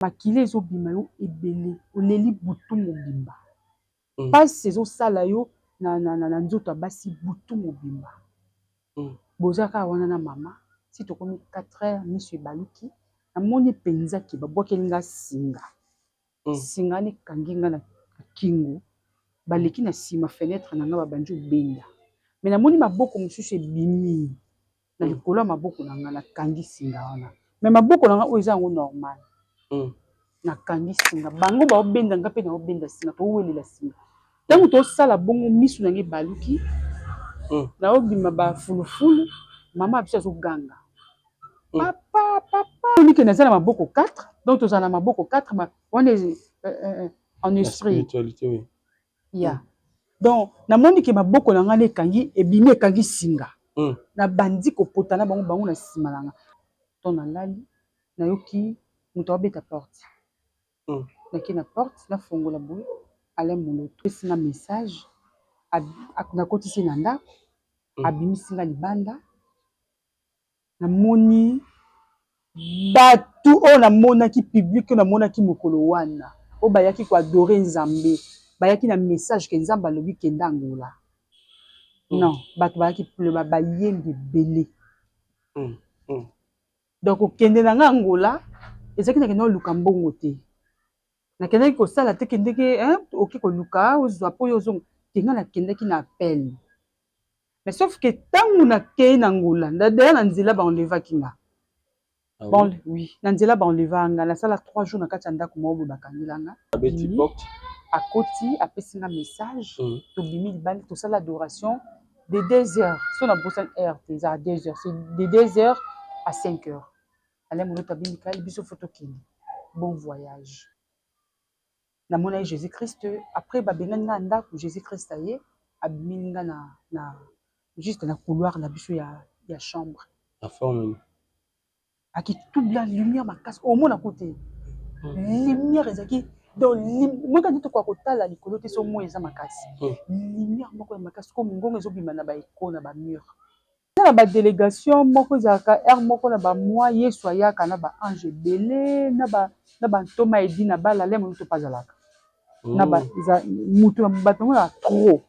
makile ezobima yo ebele oleli butu mobimba pasi ezosala yo na nzoto ya basi butu mobimba bozaka wana na mama si tokomi 4h miso ebaluki namoni mpenza ke babwakeli nga singa singa nekangi nga na kingo baleki na nsima fenêtre na nga babandi obenda me namoni maboko mosusu ebimi na likolo ya maboko na nga nakangi singa wana me maboko na nga oyo eza yango normal nakangi singa bango baobenda nga mpe naobenda singa towelela singa ntango tosala bongo miso na nga ebaluki naobima bafulufulu mama biso azoganga papa onike naza na maboko 4 donc tozala na maboko 4 wana en esprit ya donc namoni ke maboko na nga na ekangi ebimi ekangi singa na bandi kopota na bango na nsima na nga to nalali nayoki moto abeta porte naki na porte nafongola boye ale moloto esinga message nakotisi na ndako abimisinga libanda namoni bato oyo namonaki publike oyo namonaki mokolo wana oyo bayaki koadore nzambe bayaki na message ke nzambe alobi kenda Angola non bato bayaki pleba bayembi ebele donc okende na nga Angola ezalaki nakende oluka mbongo te nakendaki kosala te kendeke oki koluka ozwa po oyo ozonga kenga nakendaki na appel mais sauf que ntango nakei na Angola deya na nzela baenlevaki nga bon oui na nzela baenleva nga nasala 3 jours na kati ya ndako moko boye bakangilanga akoti apesi nga message tobimi libanda tosala adoration de 2h so na bosani heure te eza 2h c'est de 2h à 5h ale moloto abimikali biso fo tokende bon voyage namona Jésus Christ après babengani nga ndako Jésus Christ aye abimili nga na juste na couloir na biso ya chambre la forme aki tout blanc lumière makasi omona côté lumière ezaki donc moi quand tu kotala likolo te so mo eza makasi lumière moko ya makasi comme ngongo ezobima na ba icône na ba mur na ba délégation moko ezaka air moko na ba moi Yesu ayaka na ba ange belé na ba ntoma edi na bala le moto pazalaka na ba mutu bato na trop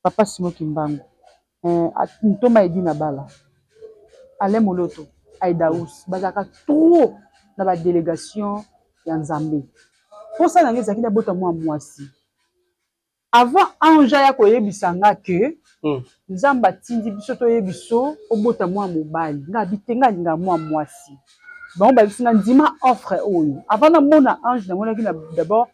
papa Simon Kimbangu ntoma edi na bala ale moloto aidaus bazaka trop na ba délégation ya nzambe posa na ngezaki na bota mwa mwasi avant ange ya koyebisa nga ke nzambe atindi biso toyebiso obota mwa mobali nga bitenga alinga mwa mwasi bango bayebisi nga ndima offre oyo avant namona ange namonaki na d'abord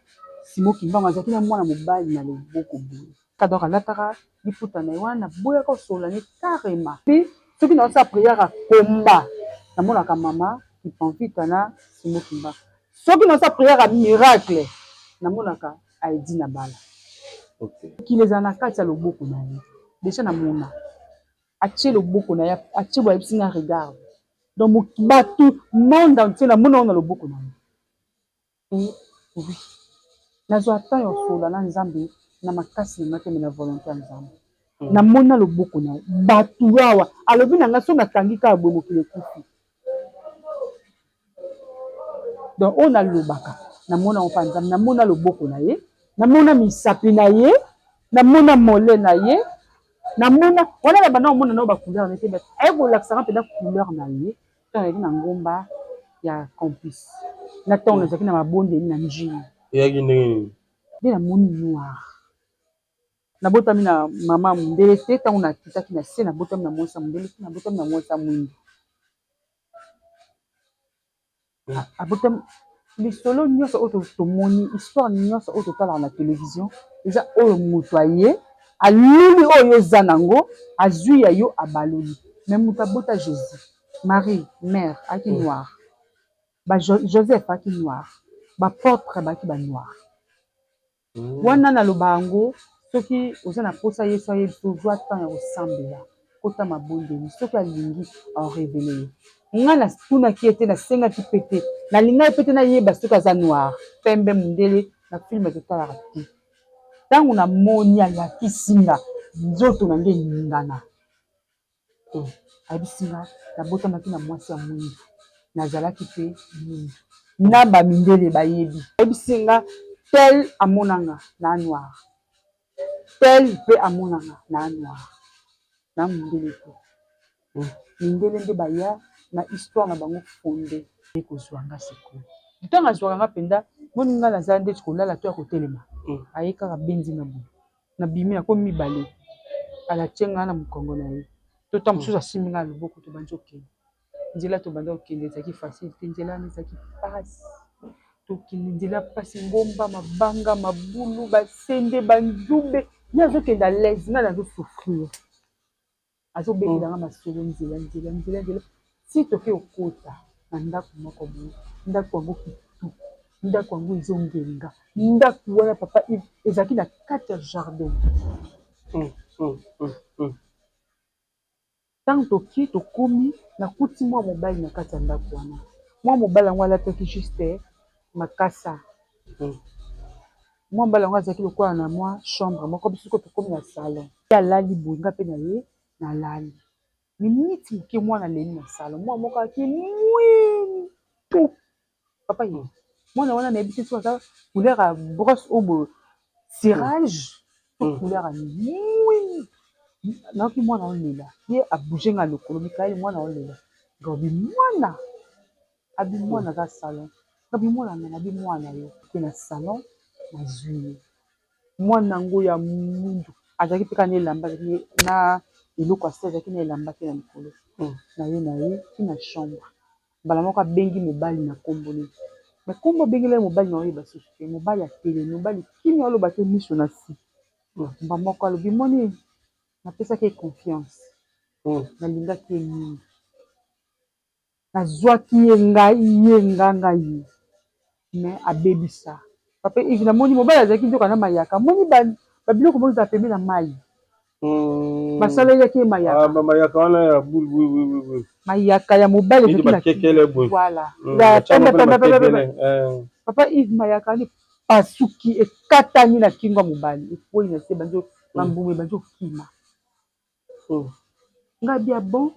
Simon Kimbangu azalaki na mwana mobali na loboko boye kador alataka liputa na ye wana boyaka kosola ne carrément mpe soki naosala priere akomba namonaka mama kipanvita na Simon Kimbangu soki naosala priere ya miracle namonaka aedi na bala kili ezala na kati ya loboko na ye deja namona atie loboko na ye atie boyebisi nga regard donc bato monde entier namona ona loboko na ye oui nazwa ata ya osola na nzambe na makasi na mateme na volonté ya nzambe namona loboko na ye bato awa alobi na nga so nakangi kaka boye mokili ekufi donc oyo nalobaka namona mpa nzambe namona loboko na ye namona misapi na ye namona mole na ye namona wana na bana omona nao bacouleur na ye te aye kolakisaka mpena couleur na ye ntango ezalaki na ngomba ya campus na ntango ezalaki na mabondeli na njini eyaki ndenge nini nde namoni noir nabotami na mama mondele te ntango nakitaki na se nabotami na mwasi ya mondele te nabotami na mwasi ya mwindu abotami lisolo nyonso oyo tomoni histoire nyonso oyo totalaka na télévision eza oyo moto aye aluli oyo eza nango azwi ya yo abaloli mais moto abota Jésus Marie mère aki noir Joseph aki noir baportre baki banoir wana naloba yango soki oza na posa Yesu ayebi tozwa temps ya kosambela kota mabondeli soki alingi aorevele ye nga natunaki ete nasengaki pe te nalingaki pe te nayeba soki aza noir pembe mondele na filme totalaka te ntango namoni alakisi nga nzoto na nde eningana ayebisi nga nabotamaki na mwasi ya mwindu nazalaki pe mwindu na bamindele bayebi ayebisinga tel amonanga na noir tel pe amonanga na noir na mindele to mindele nde baya na histoire na bango fondé ekozwanga sikoyo ntango azwakanga mpenza moninga naza nde kolala to ya kotelema aye kaka bendi na boye na bimi nakomi mibale alatienga na mokongo na ye tota mosusu asimbi nga loboko tobandi okende nzela tobanda okende ezalaki facile te nzela wana ezalaki pasi tokende nzela pasi ngomba mabanga mabulu basende banzube ye azokende alaise nga nazosouffrir azobetelanga masolo nzela si toke okota na ndako moko boye ndako yango kitu ndako yango ezongenga ndako wana papa ezalaki na kati ya jardin ntango toki tokomi nakuti mwa mobali na kati ya ndako wana mwa mobali yango alataki juste makasa mwa mobali yango azalaki lokola na mwa chambre moko bisiko tokomi na salon alali boye nga mpe na ye nalali miniti moke mwana aleli na salon mwana moko alaki mwini tu papa ye mwana wana nayebi te soki aza couleur ya brosse oyo cirage to couleur ya mwini nayoki mwana olela ye abouge nga lokolo mikaeli mwana olela ngabi mwana aza salon ngabi mwana nga nabi mwana yo ke na salon nazwi ye mwana yango ya mwindu azalaki mpe kana elamba na eloko asi azalaki na elamba te na likolo na ye ti na chambre mbala moko abengi mobali na kombo ne me kombo abengeli mobali na oyeba susu te mobali atelemi mobali kimi aloba te miso na si mba moko alobi moni napesaki ye confiance nalingaki ye mingi nazwaki ye ngai me abebisa papa ivi namoni mobali azalaki nzoka na mayaka moni babiloko moko eza pembe na mai basalelaki ye mayaka wana ya bulu mayaka ya mobali papa ive mayaka wana epasuki ekatani na kingo ya mobali ekwei na se bambuma bazokima ngai bia bon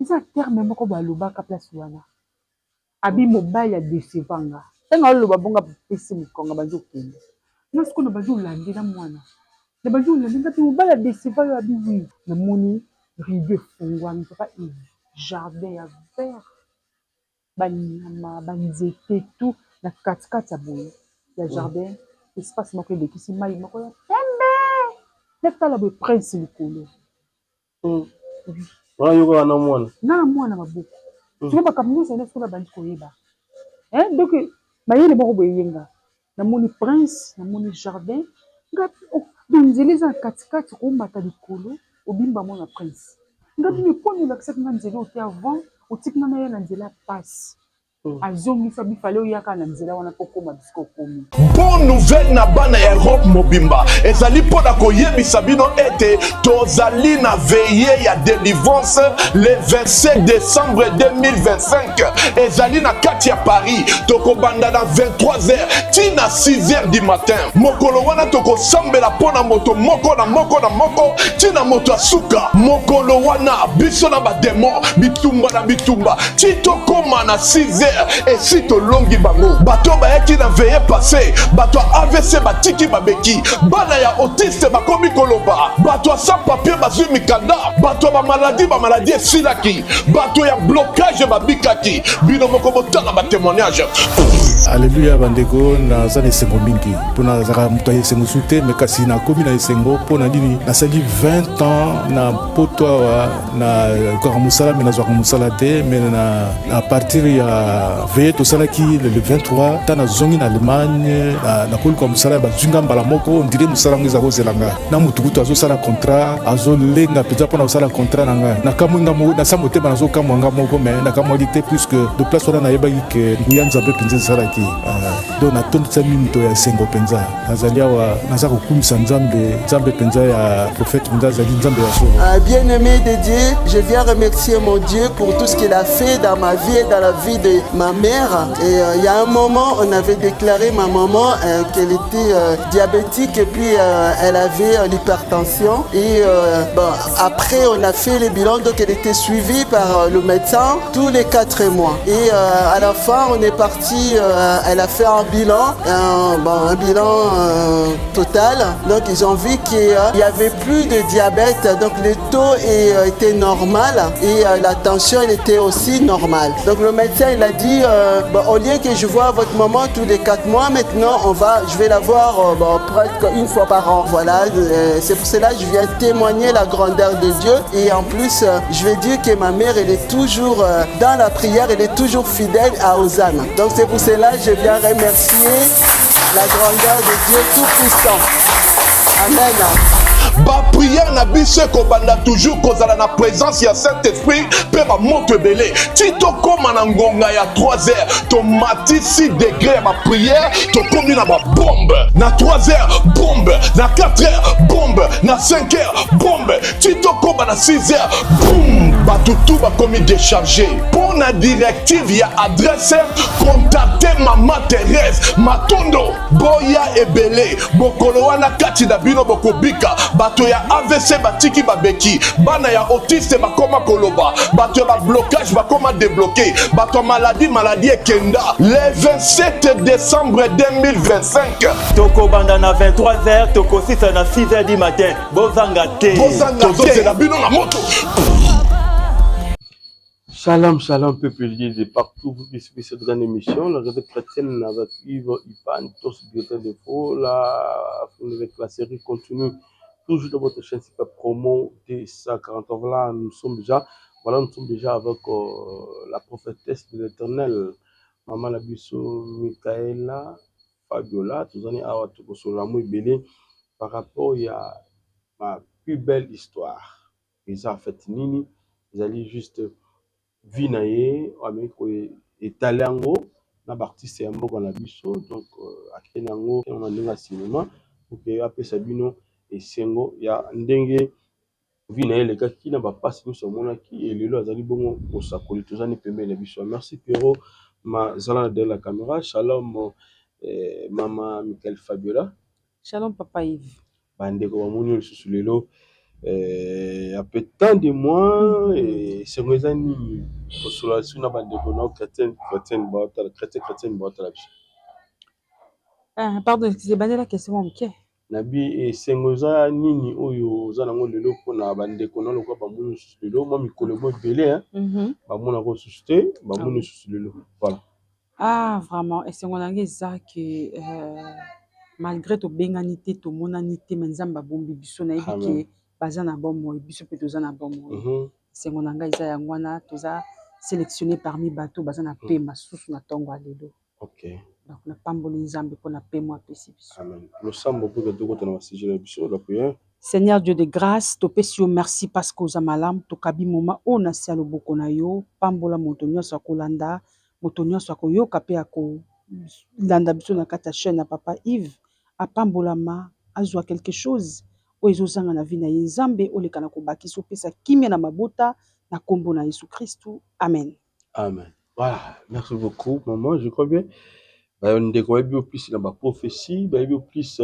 eza terme moko balobaka place wana abi mobali adesevanga ntango aloba bonga bapesi mokonga bazokende na sikoyo na bazolandela mwana na bazolandela mpe mobali adeseva yo abi wi namoni rideau efungwami papa ive jardin ya vert banyama banzete tu na katikati ya boye ya jardin espace moko elekisi mai moko ya pembe netala boye prince likolo yokoka na mwana na mwana maboko siko makambo nyonso ene sikoyo bandi koyeba donc mayele moko boye yenga namoni prince namoni jardin donc nzela eza na katikati komata likolo obimba mwana prince ngabi miponi olakisaki nga nzela ote avant otikina na ye na nzela pasi azongisa bifale oyaka na nzela wana mpo koma bisika okomi bonne nouvelle na bana ya Europe mobimba ezali mpona koyebisa bino ete tozali na veille ya délivrance le 27 décembre 2025 ezali na kati ya Paris tokobanda na 23h tina 6h du matin mokolo wana tokosambela mpona moto moko na moko tina moto asuka mokolo wana biso na bademo bitumba titokoma na 6h esi tolongi bango bato bayaki na veye passé bato AVC batiki babeki bana ya autiste bakomi koloba bato ya sans papier bazwi mikanda bato ya bamaladi esilaki bato ya blocage babikaki bino moko botala batémoignage Alléluia bandeko naza na esengo mingi mpona nazaka moto ya esengo su te me kasi nakomi na esengo mpona nini nasali 20 ans na poto awa na kaka mosala me nazwaka mosala te me na partir ya veye tosalaki le 23 ntan nazongi na Allemagne nakoluka mosala ya bazwinga mbala moko ondire mosala yango eza kozelanga na motukutu azosala contrat azolenga mpenza mpona kosala contrat na ngai nakamwinga nasa motema nazokamwanga moko me nakamwaki te puisque de place wana nayebaki ke nguya nzambe mpenza esalaki donc natondisa minito ya esengo mpenza nazali awa naza kokumisa nzambe mpenza ya prophète mpenza azali nzambe ya solo. Bien-aimé de Dieu, je viens remercier mon Dieu pour tout ce qu'il a fait dans ma vie et dans la vie de ma mère. Et il y a un moment, on avait déclaré ma maman qu'elle était diabétique et puis elle avait l'hypertension. Et bon, après, on a fait les bilans, donc elle était suivie par le médecin tous les 4 mois. Et à la fin, on est parti, elle a fait un bilan, un bilan total. Donc ils ont vu qu'il n'y avait plus de diabète, donc le taux était normal et la tension elle était aussi normale. Donc le médecin il a dit, au lieu que je vois votre maman tous les 4 mois, maintenant je vais la voir presque une fois par an. Voilà, c'est pour cela que je viens témoigner la grandeur de Dieu. Et en plus, je vais dire que ma mère elle est toujours dans la prière, elle est toujours fidèle à Hosanna. Donc c'est pour cela que je viens remercier la grandeur de Dieu Tout-Puissant. Amen. Ba prière na biso ekobanda toujours kozala na présence ya Saint-Esprit pe ba moto ebele ti tokóma na ngonga ya 3 heures tomati 6 degrés ya ba prière tokomi na ba bombe na 3 heures bombe na 4 heures bombe na 5 heures bombe ti tokóma na 6 heures boum batutu bakomi déchargé pour na directive ya adresse contacter Maman Thérèse Matondo boya ebele bokolo wana kati na bino bokobika bato ya AVC batiki babeki bana ya autiste bakoma koloba bato ya blocage bakoma débloqué bato ya maladie ekenda le 27 décembre 2025 toko banda na 23h toko 6 na 6h du matin bozanga te tozozela bino na moto. Shalom, shalom, peuple de partout. Vous suivez cette grande émission. La radio chrétienne avec Yves Ipan, tous directeur de faux. La série continue toujours dans votre chaîne. C'est pas promo de 140 ans. Voilà, nous sommes déjà avec la prophétesse de l'Éternel, Maman Labisso Michaela Fabiola. Tous les années, par rapport à ma plus belle histoire. Ils ont fait nini, ils allaient juste vie na ye ameko etale yango na artiste ya mboka na biso donc akende yango na ndenge ya cinéma oke apesa bino esengo ya ndenge vie na ye elekaki na bapasi nyonso amonaki elelo azali bongo kosakoli tozani pembeni na biso. Merci Pierrot mazala na derrière la caméra. Shalom Mama Michael Fabiola. Shalom Papa Yves. Bandeko bamoni lisusu lelo après tant de mois et c'est mes amis au solation na bandeko na chrétien baotala biso. Pardon, excusez moi la question ok. Nabi et sengoza nini oyo za nango lelo pona bandeko na lokwa bamoni lisusu lelo moi mikolo mo belé bamona ko susute bamoni lisusu lelo voilà. Ah vraiment et sengonanga ça que malgré to benganité to monanité menzamba bombi biso na yebiki baza na bomoi biso pe toza na bomoi sengonanga isa yango wana toza sélectionné parmi bateau baza na pema susu na tongo alelo. OK. Donc na pamboli nzambe pona pema pesi biso. Amen. Le sambo pour que tout na sujet la biso la prière. Seigneur Dieu de grâce, to pesi yo merci parce que oza malam to kabi moma ona sia loboko na yo pambola moto nyonso akolanda moto nyonso akoyoka pe ako landa biso na kata chaîne na Papa Yves apambolama azwa quelque chose o ezozanga na vie na ye nzambe oleka na kobakisa opesa kimia na mabota na kombo na Yesu Christu. Amen. Amen. Voilà, merci beaucoup maman, je crois bien. Ndeko yebi plus na ba prophétie, yebi plus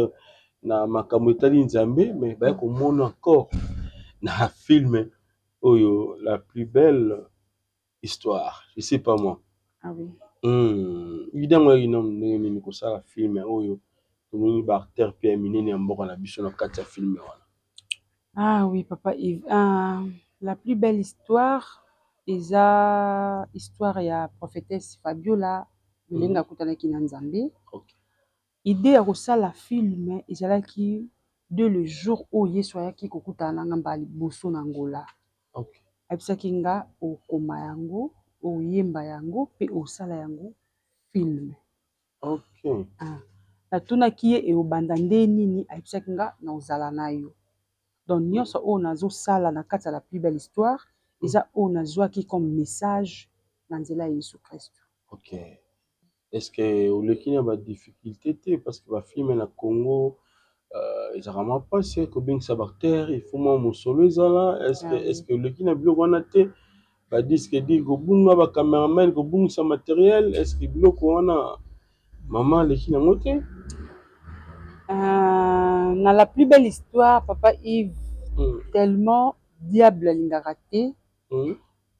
na makambo etali nzambe mais komona encore na film oyo la plus belle histoire, je sais pas moi. Ah oui. Évidemment il nomme nini ko sala film oyo tomoni ba acteur pe minene mboka na biso na kati ya film wana. Ah oui Papa Yves, la plus belle histoire eza histoire ya prophétesse Fabiola Melenga kutanaki na nzambe. OK. Idée ya kosala film ezalaki de le jour où Yesu ayaki kokutana na ngamba liboso na ngola. OK. Ayebisaki nga okoma yango oyemba yango pe osala yango film. OK. Natunaki ye eobanda nde nini ayebisaki nga na ozala na yo. Donc nyonso oyo nazosala na kati ya la plus belle histoire eza oyo nazwaki comme message na nzela ya Yesu Christ. OK. Est-ce que au leki na ba difficulté parce que ba film na Congo ils vraiment pas c'est que bien ça bactère il faut moi mon solo ezala est-ce que le leki na biloko wana te ba disque dit ko bunga ba cameraman ko bunga sa matériel est-ce que biloko wana maman leki nango te Dans la plus belle histoire, Papa Yves, tellement diable alingaka te,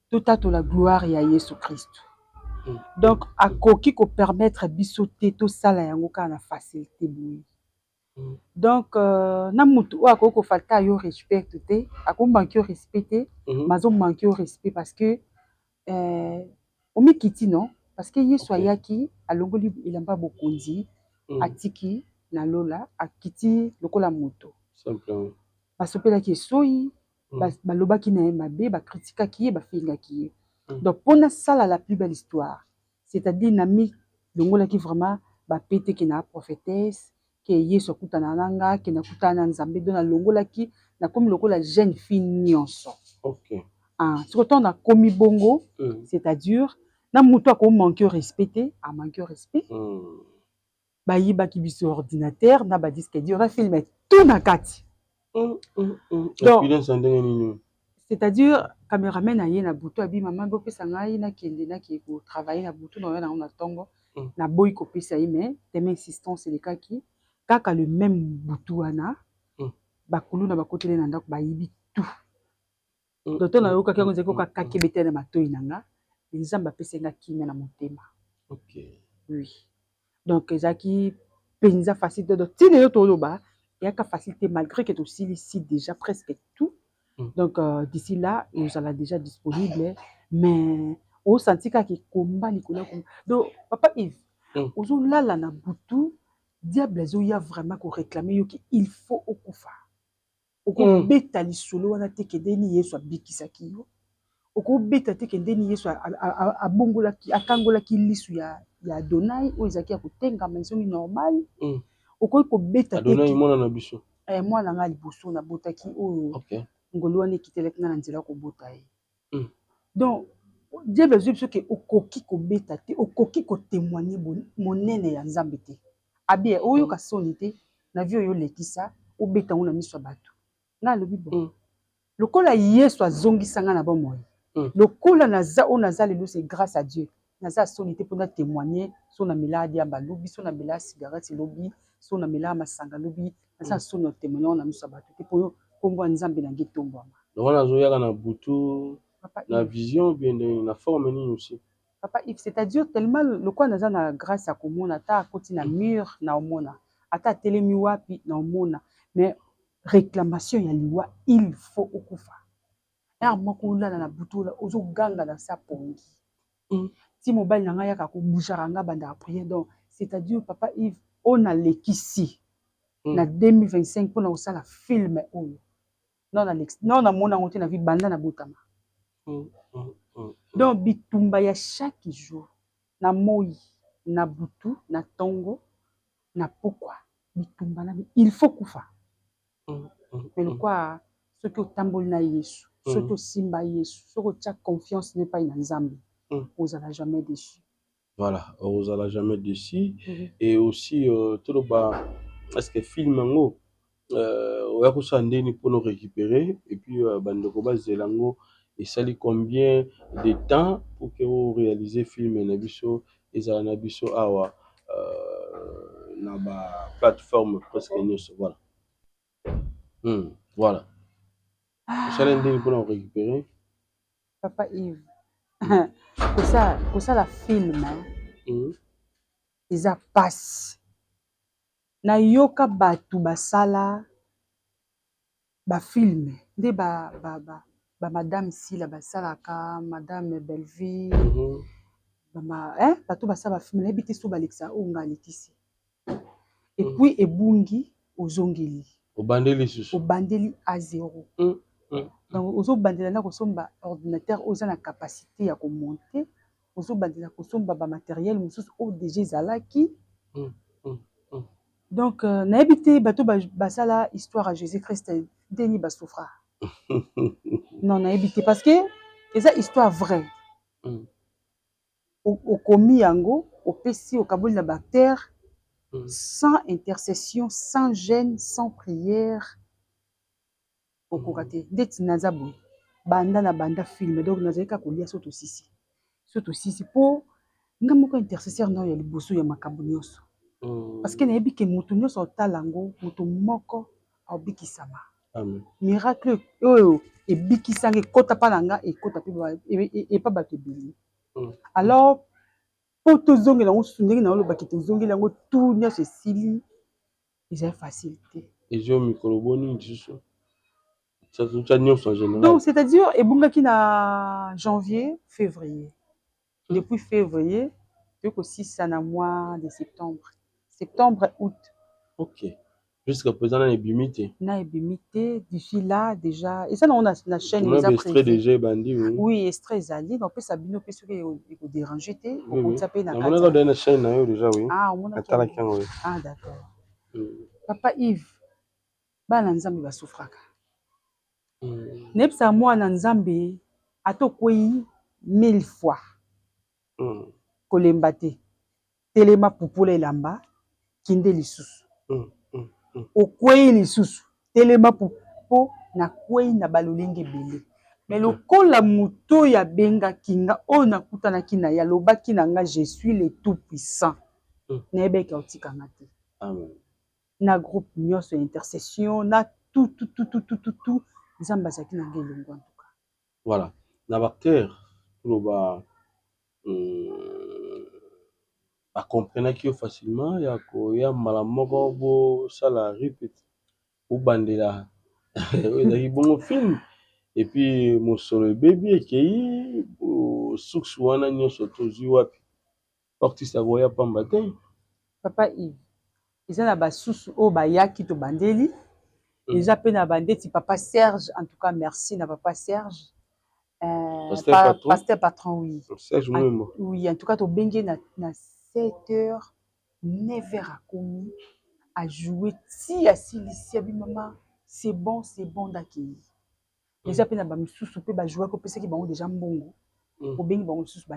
tout à la gloire ya Yesu Christ. Donc, à koki ko permettre biso te to sala yango ka na facilité boui. Donc, na mutu o akoko falta yo respect te, ako manquer respect te, mazo manquer respect parce que omi kiti non, parce que Yesu ayaki alongoli ilamba bokonzi, atiki na lola akiti lokola moto simplement basopelaki esoyi balobaki na ye mabe bakritikaki ye bafingaki ye donc mpona sala la plus belle histoire c'est-à-dire nami longolaki vraiment bapete ke na prophétesse ke Yesu akutana na nga ke nakutana na Nzambe do nalongolaki nakomi lokola jeune fille nyonso soki ntango nakomi bongo c'est-à-dire na moto akomanke respecte amanke respect bayibaki biso ordinateur na badisque dur na filme tout na kati c'est-à-dire caméraman aye na butu abi mama bopesa ngai nakende nake kotravaille na butu na yango na ntongo na boyi kopesa ye mais teme insistance elekaki kaka le même butu wana bakulu na bakotele na ndako bayibi tout docteur na yokaki yango nzeko kakakebete na matoyi na nga nzambe apesa nga kimia na motema oui. Donc, ezaki penza facilité. Donc, si les autres là, il y a qu'à facilité malgré que aussi ici déjà presque tout. Donc, d'ici là, nous allons déjà disponible. Mais au senti qu'il combat les couleurs. Donc, Papa Yves, aux là là na butu, diable il y a vraiment qu'on réclamer qu'il faut au kufa. Au ko beta li solo wana te kedeni yesu abikisaki yo. Au ko beta te kedeni yesu abongola ki akangola ki lisu ya Adonai o ezaki ya kotenga maisongi normal okoki kobeta te Adonai mwana na biso mwana nga liboso na botaki oyo ngolo wana ekitelaki nga na nzela kobota ye donc diable azwi biso ke okoki kobeta te okoki kotémoigner monene ya nzambe te abi oyoka soni te na vi oyo olekisa obeta ngo na miso ya bato nga alobi bon lokola yesu azongisa nga na bomoi lokola naza oyo naza lelo c'est grâce à Dieu naza soni te mpona témoigner so na miladi ya balobi so na mila cigarette lobi so na mila masanga lobi naza soni na témoigner na miso bato te po kombo nzambe na ngetombwama donc nazoyaka na butu na vision bien na forme nini aussi Papa Yves c'est-à-dire tellement lokola naza na grâce ya komona ata akoti na mur na omona ata atelemi wapi na omona mais réclamation ya liwa il faut okufa moko olala na butu ola ozoganga na sa pongi si mobile na ngai yaka kobouchara nga banda prière donc c'est-à-dire Papa Yves on a lekisi na 2025 pour na osala film oyo non na mona ngote na vie banda na botama donc bitumba ya chaque jour na moi na butu na tongo na pokwa bitumba na il faut kufa mais le quoi ce que tamboli na Yesu ce que simba Yesu ce que tu as confiance n'est pas in Nzambe vous allez jamais déçu. Voilà, vous allez jamais déçu. Et aussi, tout le bas, est-ce que film ngo, on a couché ndeni pour nous récupérer. Et puis, bandeko bazelango, et ça lui combien de temps pour que vous réalisez film nabiso, et ça nabiso awa, na ba plateforme presque news, voilà. Voilà. Ça ndeni pour nous récupérer. Papa Yves. Kosala film eza pasi nayoka bato basala bafilme nde madame Sila basalaka madame Belleville bato basala bafilme nayebi te so balekisa oyo nga alekisi epuis ebungi ozongeli obandeli a zéro donc ozobandela na kosomba ordinateur oza na capacité ya komonter ozobandela kosomba bamatériel mosusu oyo déjà ezalaki donc nayebi te bato basala histoire ya Jésus Christ ndeni basouffra non nayebi te parce que eza histoire vraie okomi yango opesi okaboli na bactère sans intercession sans gêne sans prière okoka te ndeti naza boye banda na banda film donc nazali kaka kolia soto sisi po nga moko intercesseur na ya liboso ya makambo nyonso parce que nayebi ke moto nyonso otala yango moto moko aobikisama miracle oyo ebikisanga ekota mpa na nga ekota epa bato ebele alors po tozongela yango susu ndenge na olobaki tozongela yango tu nyonso esili ezali facile te ezio mikolo boni lisusu nyonso en général donc c'est-à-dire ebungaki na janvier février depuis février tokosisa na mois de septembre août ok jusqu'à présent na ebimi te d'ici là déjà et ça on a na chaîne les extraits déjà bandi oui extrait ezali donc pesa bino pe soki ekoderange te okonza pe na kati on a na chaîne na yo déjà oui atalaki yango ah d'accord papa Yves bana nzambe basufraka nayebisa mwana nzambe atokwei 1000 fois kolemba te telema pupula elamba kinde lisusu okwei lisusu telema pupo na kwei na balolenge ebele me lokola moto oyo abengaki nga oyo nakutanaki na ye alobaki na nga je suis le tout puissant nayebeki aotikanga te na groupe nyonso ya intercession na tout nzambe azalaki na nga elongo en tout cas voilà na bacteur loba bacomprenaki yo facilement ya koya mbala moko bosala ripete bobandela oyo ezalaki bongo film epuis mosolo ebebi ekei suksi wana nyonso tozwi wapi artiste akoya pamba te papa Yves eza na basusu oyo bayaki tobandeli eza pe na bandeti papa Serge en tout cas merci na papa Serge pasteur patron oui Serge Mwembo oui en tout cas tobengi na 7h 9h akomi a joué ti asilisi abi mama c'est bon dakei eza pe na bamisusu pe bajouaki opesaki bango déjà mbongo obengi bango lisusu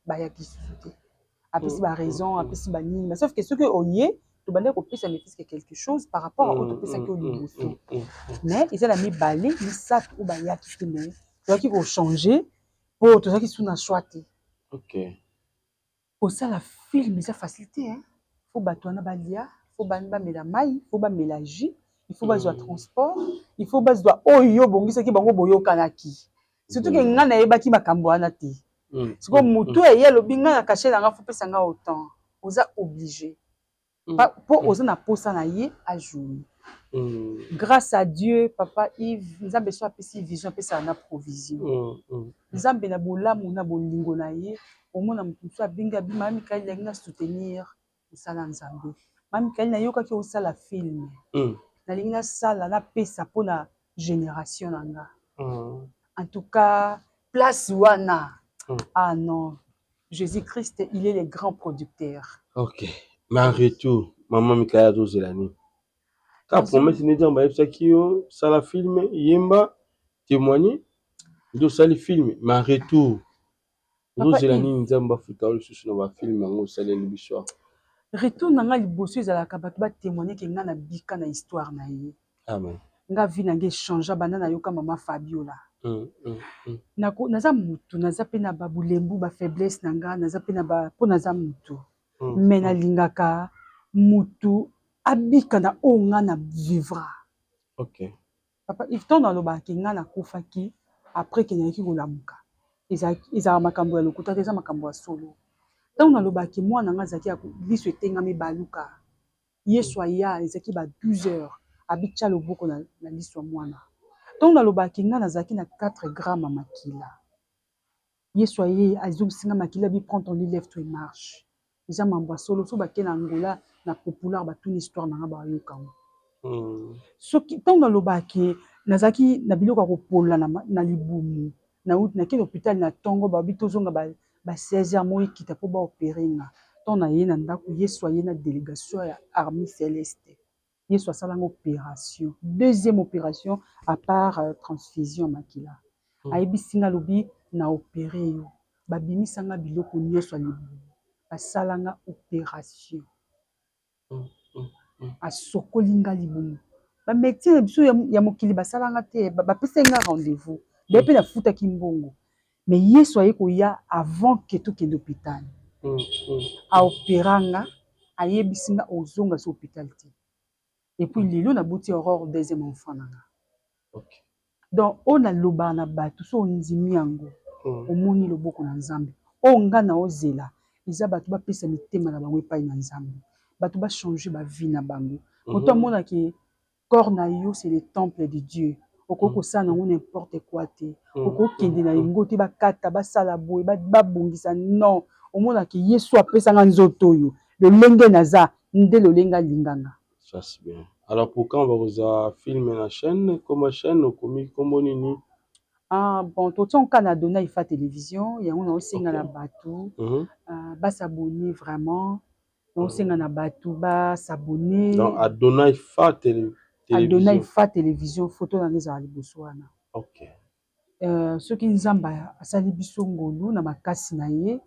bayaki susu te apesi baraison apesi banini sauf que soki oye tobandaki kopesa méfiske quelque chose par rapport a oyo topesaki oyo liboso mais eza na mibale misato oyo bayaki te me tozalaki kochange mpo tozalaki su na choix te kosala film eza facile te fo bato wana balia fo bamela mai fo bamela jus il faut bazwa transport il faut bazwa oyo obongisaki bango boyokanaki surtout ke nga nayebaki makambo wana te sikoyo motu eye alobi nga na kashe nanga fo pesa nga autant oza obligé mpo oza na posa na ye ajoui grâce à Dieu papa Yves nzambe so apesi vision apesaka na provision nzambe na bolamu na bolingo na ye omona motu mosu abengi abi mama Mikaeli nalingi na soutenir mosala nzambe mama Mikaeli nayokaki osala film nalingi nasala napesa mpona génération na nga en tout cas place wana ah non Jésus-Christ il est le grand producteur ok mais en retour maman Mikaeli azozela nini ka promesse neti yango bayebisaki yo sala film yemba témoigner nde osali film mais en retour ozozela nini nzambe bafuta yo lisusu na bafilme yango osaleli biso retour na nga liboso ezalaka bato batémoigne ke nga na bika na histoire na ye nga vi na nga échange banda nayoka mama Fabiola naza mutu naza pe na babulembu bafaiblesse na nga naza pe na mpo naza mutu me nalingaka mutu abika na oyo nga na vivra papa ifton alobaki nga nakufaki après ke nayaki kolamuka ezalaka makambo ya lokuta te eza makambo ya solo ntango nalobaki mwana nga azalaki liso etengami baluka yesu aya ezalaki ba 12 heures abitya loboko na liso ya mwana ntango nalobaki nga nazalaki na 4 grammes makila yesu aye azogisinga makila bi prend ton lit lève toi et marche eza mambo ya solo so bake na Angola na populaire batuni histoire na nga bayoka ngo soki ntango nalobaki nazalaki na biloko ya kopola na libumu nakei na hôpital na ntongo babi tozonga ba 16h mo ekita mpo baopere nga ntango naye na ndako yesu aye na délégation ya armée céleste yesu asalanga opération deuxième opération à part transfusion makila ayebisinga alobi na opéré yo babimisanga biloko nyonso ya libumu basalanga opération asokoli nga libumu bamédecin na biso ya mokili basalanga te bapesaki nga rendez-vous be pe na futa kimbongo mais Yesu aye koya avant que tout kende hôpital a opéranga ayebisinga ozonga sur hôpital te et puis lelo na buti Aurore deuxième enfant nanga OK donc on a loba na bato so ndimi yango omoni loboko na Nzambe o ngana ozela eza bato bapesa mitema na bango epai na Nzambe bato ba changer ba vie na bango moto amona ke corps na yo c'est le temple de Dieu okoko ça na n'importe quoi te okoko kende na yango te bakata basala boye babongisa non omona ke Yesu apesa nga nzoto yo le lenge naza nde le lenga linganga ça c'est bien alors pourquoi on va vous filmer la chaîne comme chaîne comme nini ah bon tout on kana donna ifa télévision yango na osenga na bato ba s'abonner vraiment on senga na bato ba s'abonner donc Adonai Fa télévision Adonai Fa télévision photo na ngeza liboso wana OK soki Nzamba asali biso ngolu na makasi na ye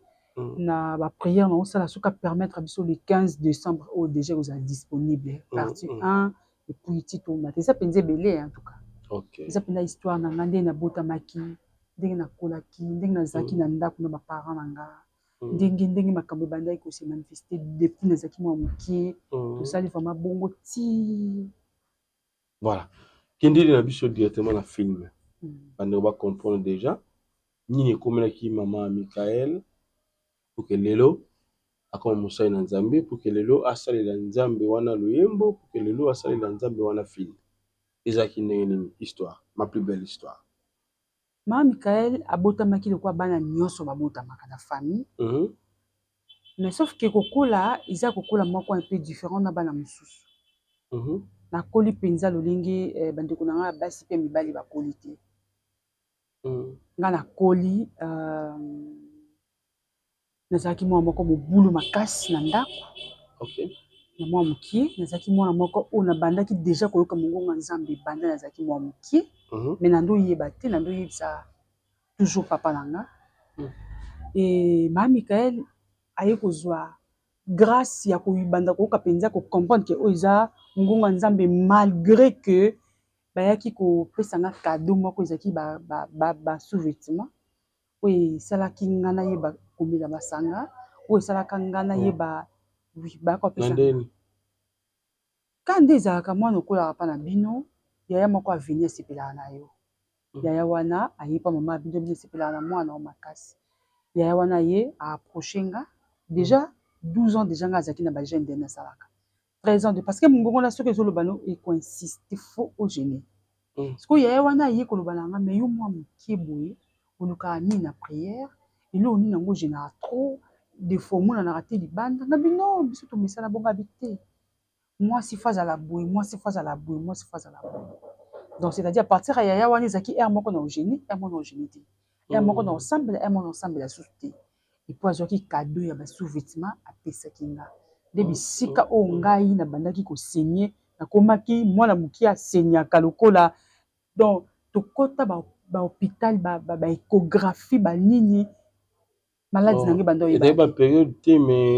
na ba prière na osala soka permettre biso le 15 décembre au déjà vous êtes disponible partie 1 et puis tito na ça penze belé en tout cas OK ça pena histoire na ngande na botamaki ndenge na kolaki ndenge na zaki na ndako na ba parents nanga ndenge makambo bandai ko se manifester depuis na zaki mwa mukie tout ça vraiment bongo ti voilà kendeli na biso directement na film bande ba comprendre déjà nini komela ki maman Michael pour que lelo akoma musai na Nzambe pour que lelo asali la Nzambe wana loyembo pour que lelo asali la Nzambe wana film ezaki ndenge histoire ma plus belle histoire Maman Michael abotamaki de quoi bana nyonso babotamaka na famille mais sauf que kokola isa kokola moko un peu différent na bana mususu na koli penza lolenge bandeko na nga basi pe mibali bakoli te nga na koli nazalaki mwana moko mobulu makasi na ndako na mwa mokie nazalaki mwana moko oyo nabandaki déjà koyoka mongongo Nzambe banda nazalaki mwa mokie mais nando yeba te nando yebisa toujours papa na nga et Maman Michael aye kozwa grâce ya koyibanda koyoka penza ko comprendre que oza mongongo Nzambe malgré que bayaki kopesa nga cadeau moko ezaki ba sous-vêtement oyo esalaki nga nayeba komela masanga oyo esalaka nga nayeba bakopesa kande ezalaka mwana okolaka mpa na bino yaya moko avenir asepelaka na yo yaya wana ayepa mama bino bino esepelaka na mwana o makasi yaya wana ye aapproche nga déjà 12 ans déjà nga azalaki na bagene nde nasalaka 13 ans de parce que mongongo na soki ezoloba no ekoinsiste fo ogene sikoyo yaya wana aye koloba na nga mais yo mwa mokie boye olukaka nini na prière eloko nini yango ogenaka trop des fois omonanaka te libanda na bino biso tomesana bongo abi te mwasi fo azala boye mwasi fo azala boye mwasi fo azala boye donc c'est-à-dire à partir ya yaya wana ezalaki ere moko na ogénie ere moko na ogénie te ere moko na osambela ere moko na osambela susu te epo azwaki cadeau ya basous-vêtement apesaki nga nde bisika oyo ngai nabandaki kosenye nakomaki mwana mokie asenyaka lokola donc tokota bahôpital baéchographie banini maladi na ngai banda oyeba période te mais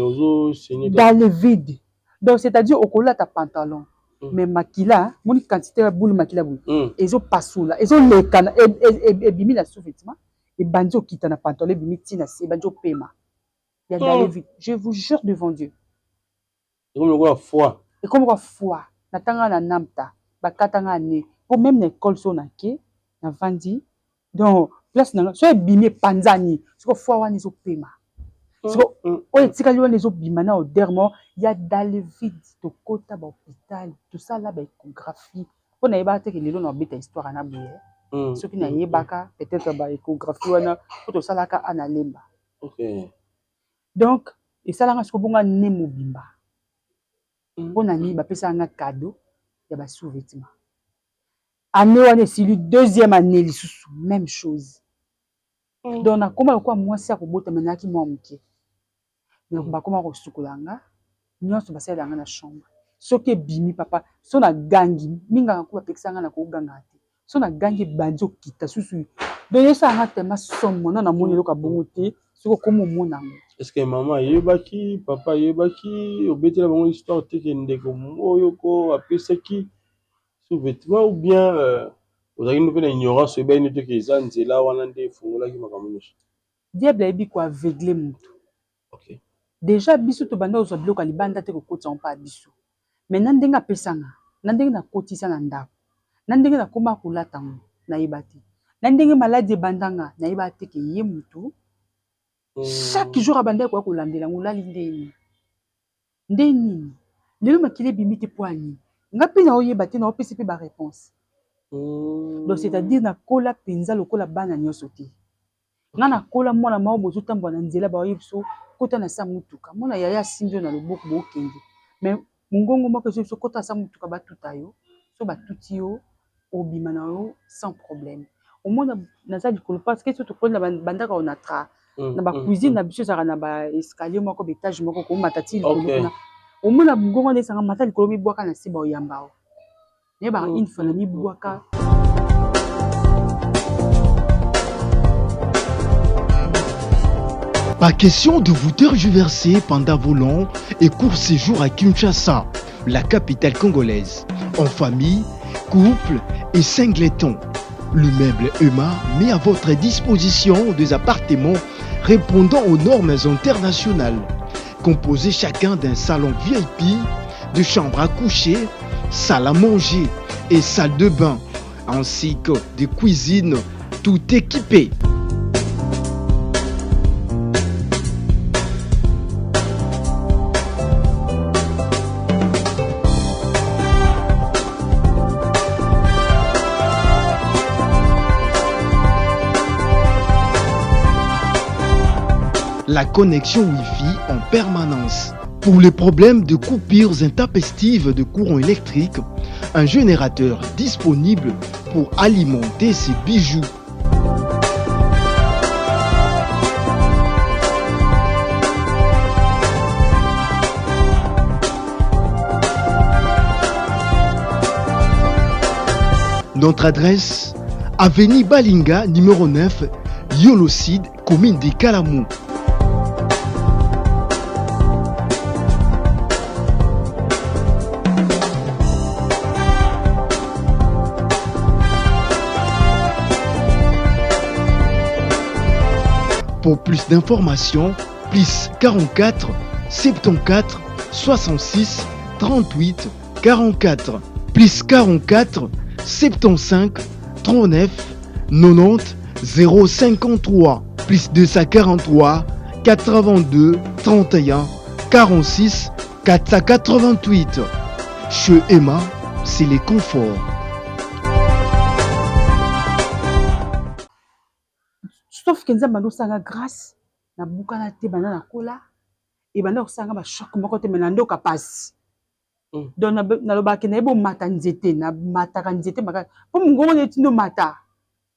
dans le vide donc c'est-à-dire okolata pantalon mais makila moni quantité ya boule makila boule ezopasula ezolekana ebimi na sous-vêtement ebandi okita na pantalon ebimi ntina se ebandi opema ya dans le vide je vous jure devant Dieu ekomaka foi natanga na namta bakatanga ne po même na école so nake navandi donc place nanga so ebimi epanzani siko foi wana ezopema siko oyo etikali wana ezobima na odermo ya dans le vide tokota bahôpital tosala baéchographie mpo nayebaka teke lelo na obeta histoire na boye soki nayebaka peut-être baéchographie wana po tosalaka ana lemba donc esalanga siko bonga ne mobimba mpo na nini bapesaka nga cadeau ya basous-vêtement année wana esili deuxième année lisusu même chose donc nakoma lokola mwasi ya kobotama nayaki mwa moke bakoma kosukola nga nyonso basalelanga nga na chambre soki ebimi papa so na gangi minganga ko bapekisa nga na koganga te so na gangi ebandi okita susu donc esalanga tema somo na namoni eloko bongo te soki okoma omona yango est-ce que maman ayebaki papa ayebaki obetela bango histoire teke ndeko oyo ko apesaki sous-vêtement ou bien Vous avez une ignorance, bien une que ça, c'est là où on a des fonds là qui m'a ramené. Diable a dit quoi aveugler mutu. Ok. Déjà biso to banda ozo bloka libanda te ko kotsa on pa biso. Mais nandenga pesanga, nandenga na kotisa na ndako. Nandenga na koma kolata ngo na yebati. Nandenga maladie bandanga na yebati ke ye mutu. Chaque jour abanda ko kolandela ngolali ndeni. Ndeni. Lelo makile bimite poani. Ngapi na oyeba te na opesi pe ba réponse. Donc c'est-à-dire na kola penza lokola bana nyoso te. Nga na kola mwana mao bozo tambwa na nzela ba yebiso kota na sa mutuka. Mwana yaya sinjo na loboko bo kende. Mais mungongo moko so kota sa mutuka ba tuta yo. So ba tuti yo obima na yo sans problème. Au moins na du kolo parce que surtout pour na bandaka on a tra na ba cuisine na biso saka na ba escalier moko étage moko ko matati likolo kuna. Au moins na mungongo na sanga matati likolo mi bwaka na siba oyamba o. Ne ba une fois na mi bwaka. Pas question de vous tergiverser pendant vos longs et courts séjours à Kinshasa, la capitale congolaise, en famille, couple et singleton. Le meuble EMA met à votre disposition des appartements répondant aux normes internationales, composés chacun d'un salon VIP, de chambres à coucher, salle à manger et salle de bain, ainsi que de cuisine tout équipées. La connexion Wi-Fi en permanence. Pour les problèmes de coupures intempestives de courant électrique, un générateur disponible pour alimenter ces bijoux. Notre adresse, avenue Balinga, numéro 9, Yolocide, commune de Kalamou. Pour plus d'informations, plus 44 74 66 38 44, plus 44 75 39 90 053, plus 243 82 31 46 488. Chez Emma, c'est les conforts. Sauf que nzamba ndo sanga grâce na bukana te bana na kola et bana osanga ba choc moko te menando ka passe. Donc na lobaki na ebo mata nzete na mata ka nzete maka po mungongo neti ndo mata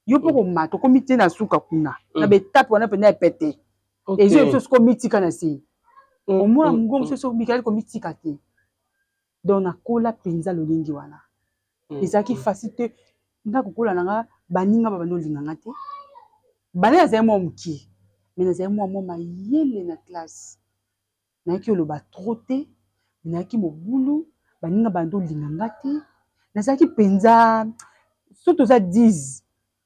yo po ko mata ko miti na suka kuna na betape wana pena pété et je so ko mitika na si au moins mungongo so mikali ko mitika te donc na kola penza lolingi wana ezaki facilité nga kokola nanga baninga ba bando linganga te. Bana za mo mki mais na mo mayele na classe na ki oloba troté na ki mobulu baninga bando linganga te na zaki penza surtout za 10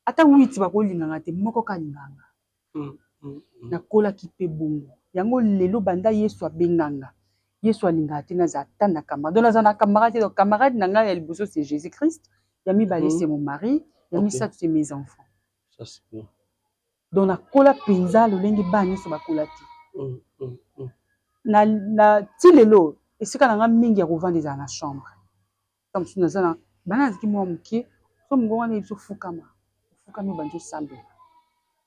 ata 8 bako linganga te moko ka linganga na kola ki pe bongo yango lelo banda Yesu abenganga Yesu alinganga te na za tana camarade na za na camarade donc camarade na nga ya liboso c'est Jésus-Christ yami ba laisser mon mari yami ça c'est mes enfants ça c'est bien. Donc na kola penza lolengi bani so bakola ti na tilelo esika na nga mingi ya kovanda eza na chambre comme si naza na bana ziki mwa moke so mongongo na biso fukama banjo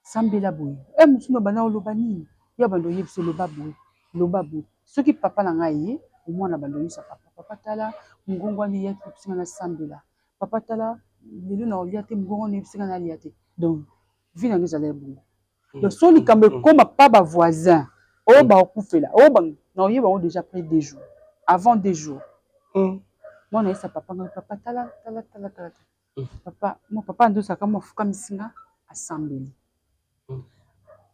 sambela boye musu na bana oloba nini ya bando yebiso loba boye soki papa na nga ye omwana bando yisa papa tala mongongo ani ya kisinga na sambela papa tala lelo na olia te mongongo na bisinga na lia te donc vie na ngeza bongo donc so likambe koma pa ba voisin o ba okufela o ba na oyeba o déjà pris 2 jours avant 2 jours moi na esa papa tala papa mon papa ndo saka mo fuka misinga asambeli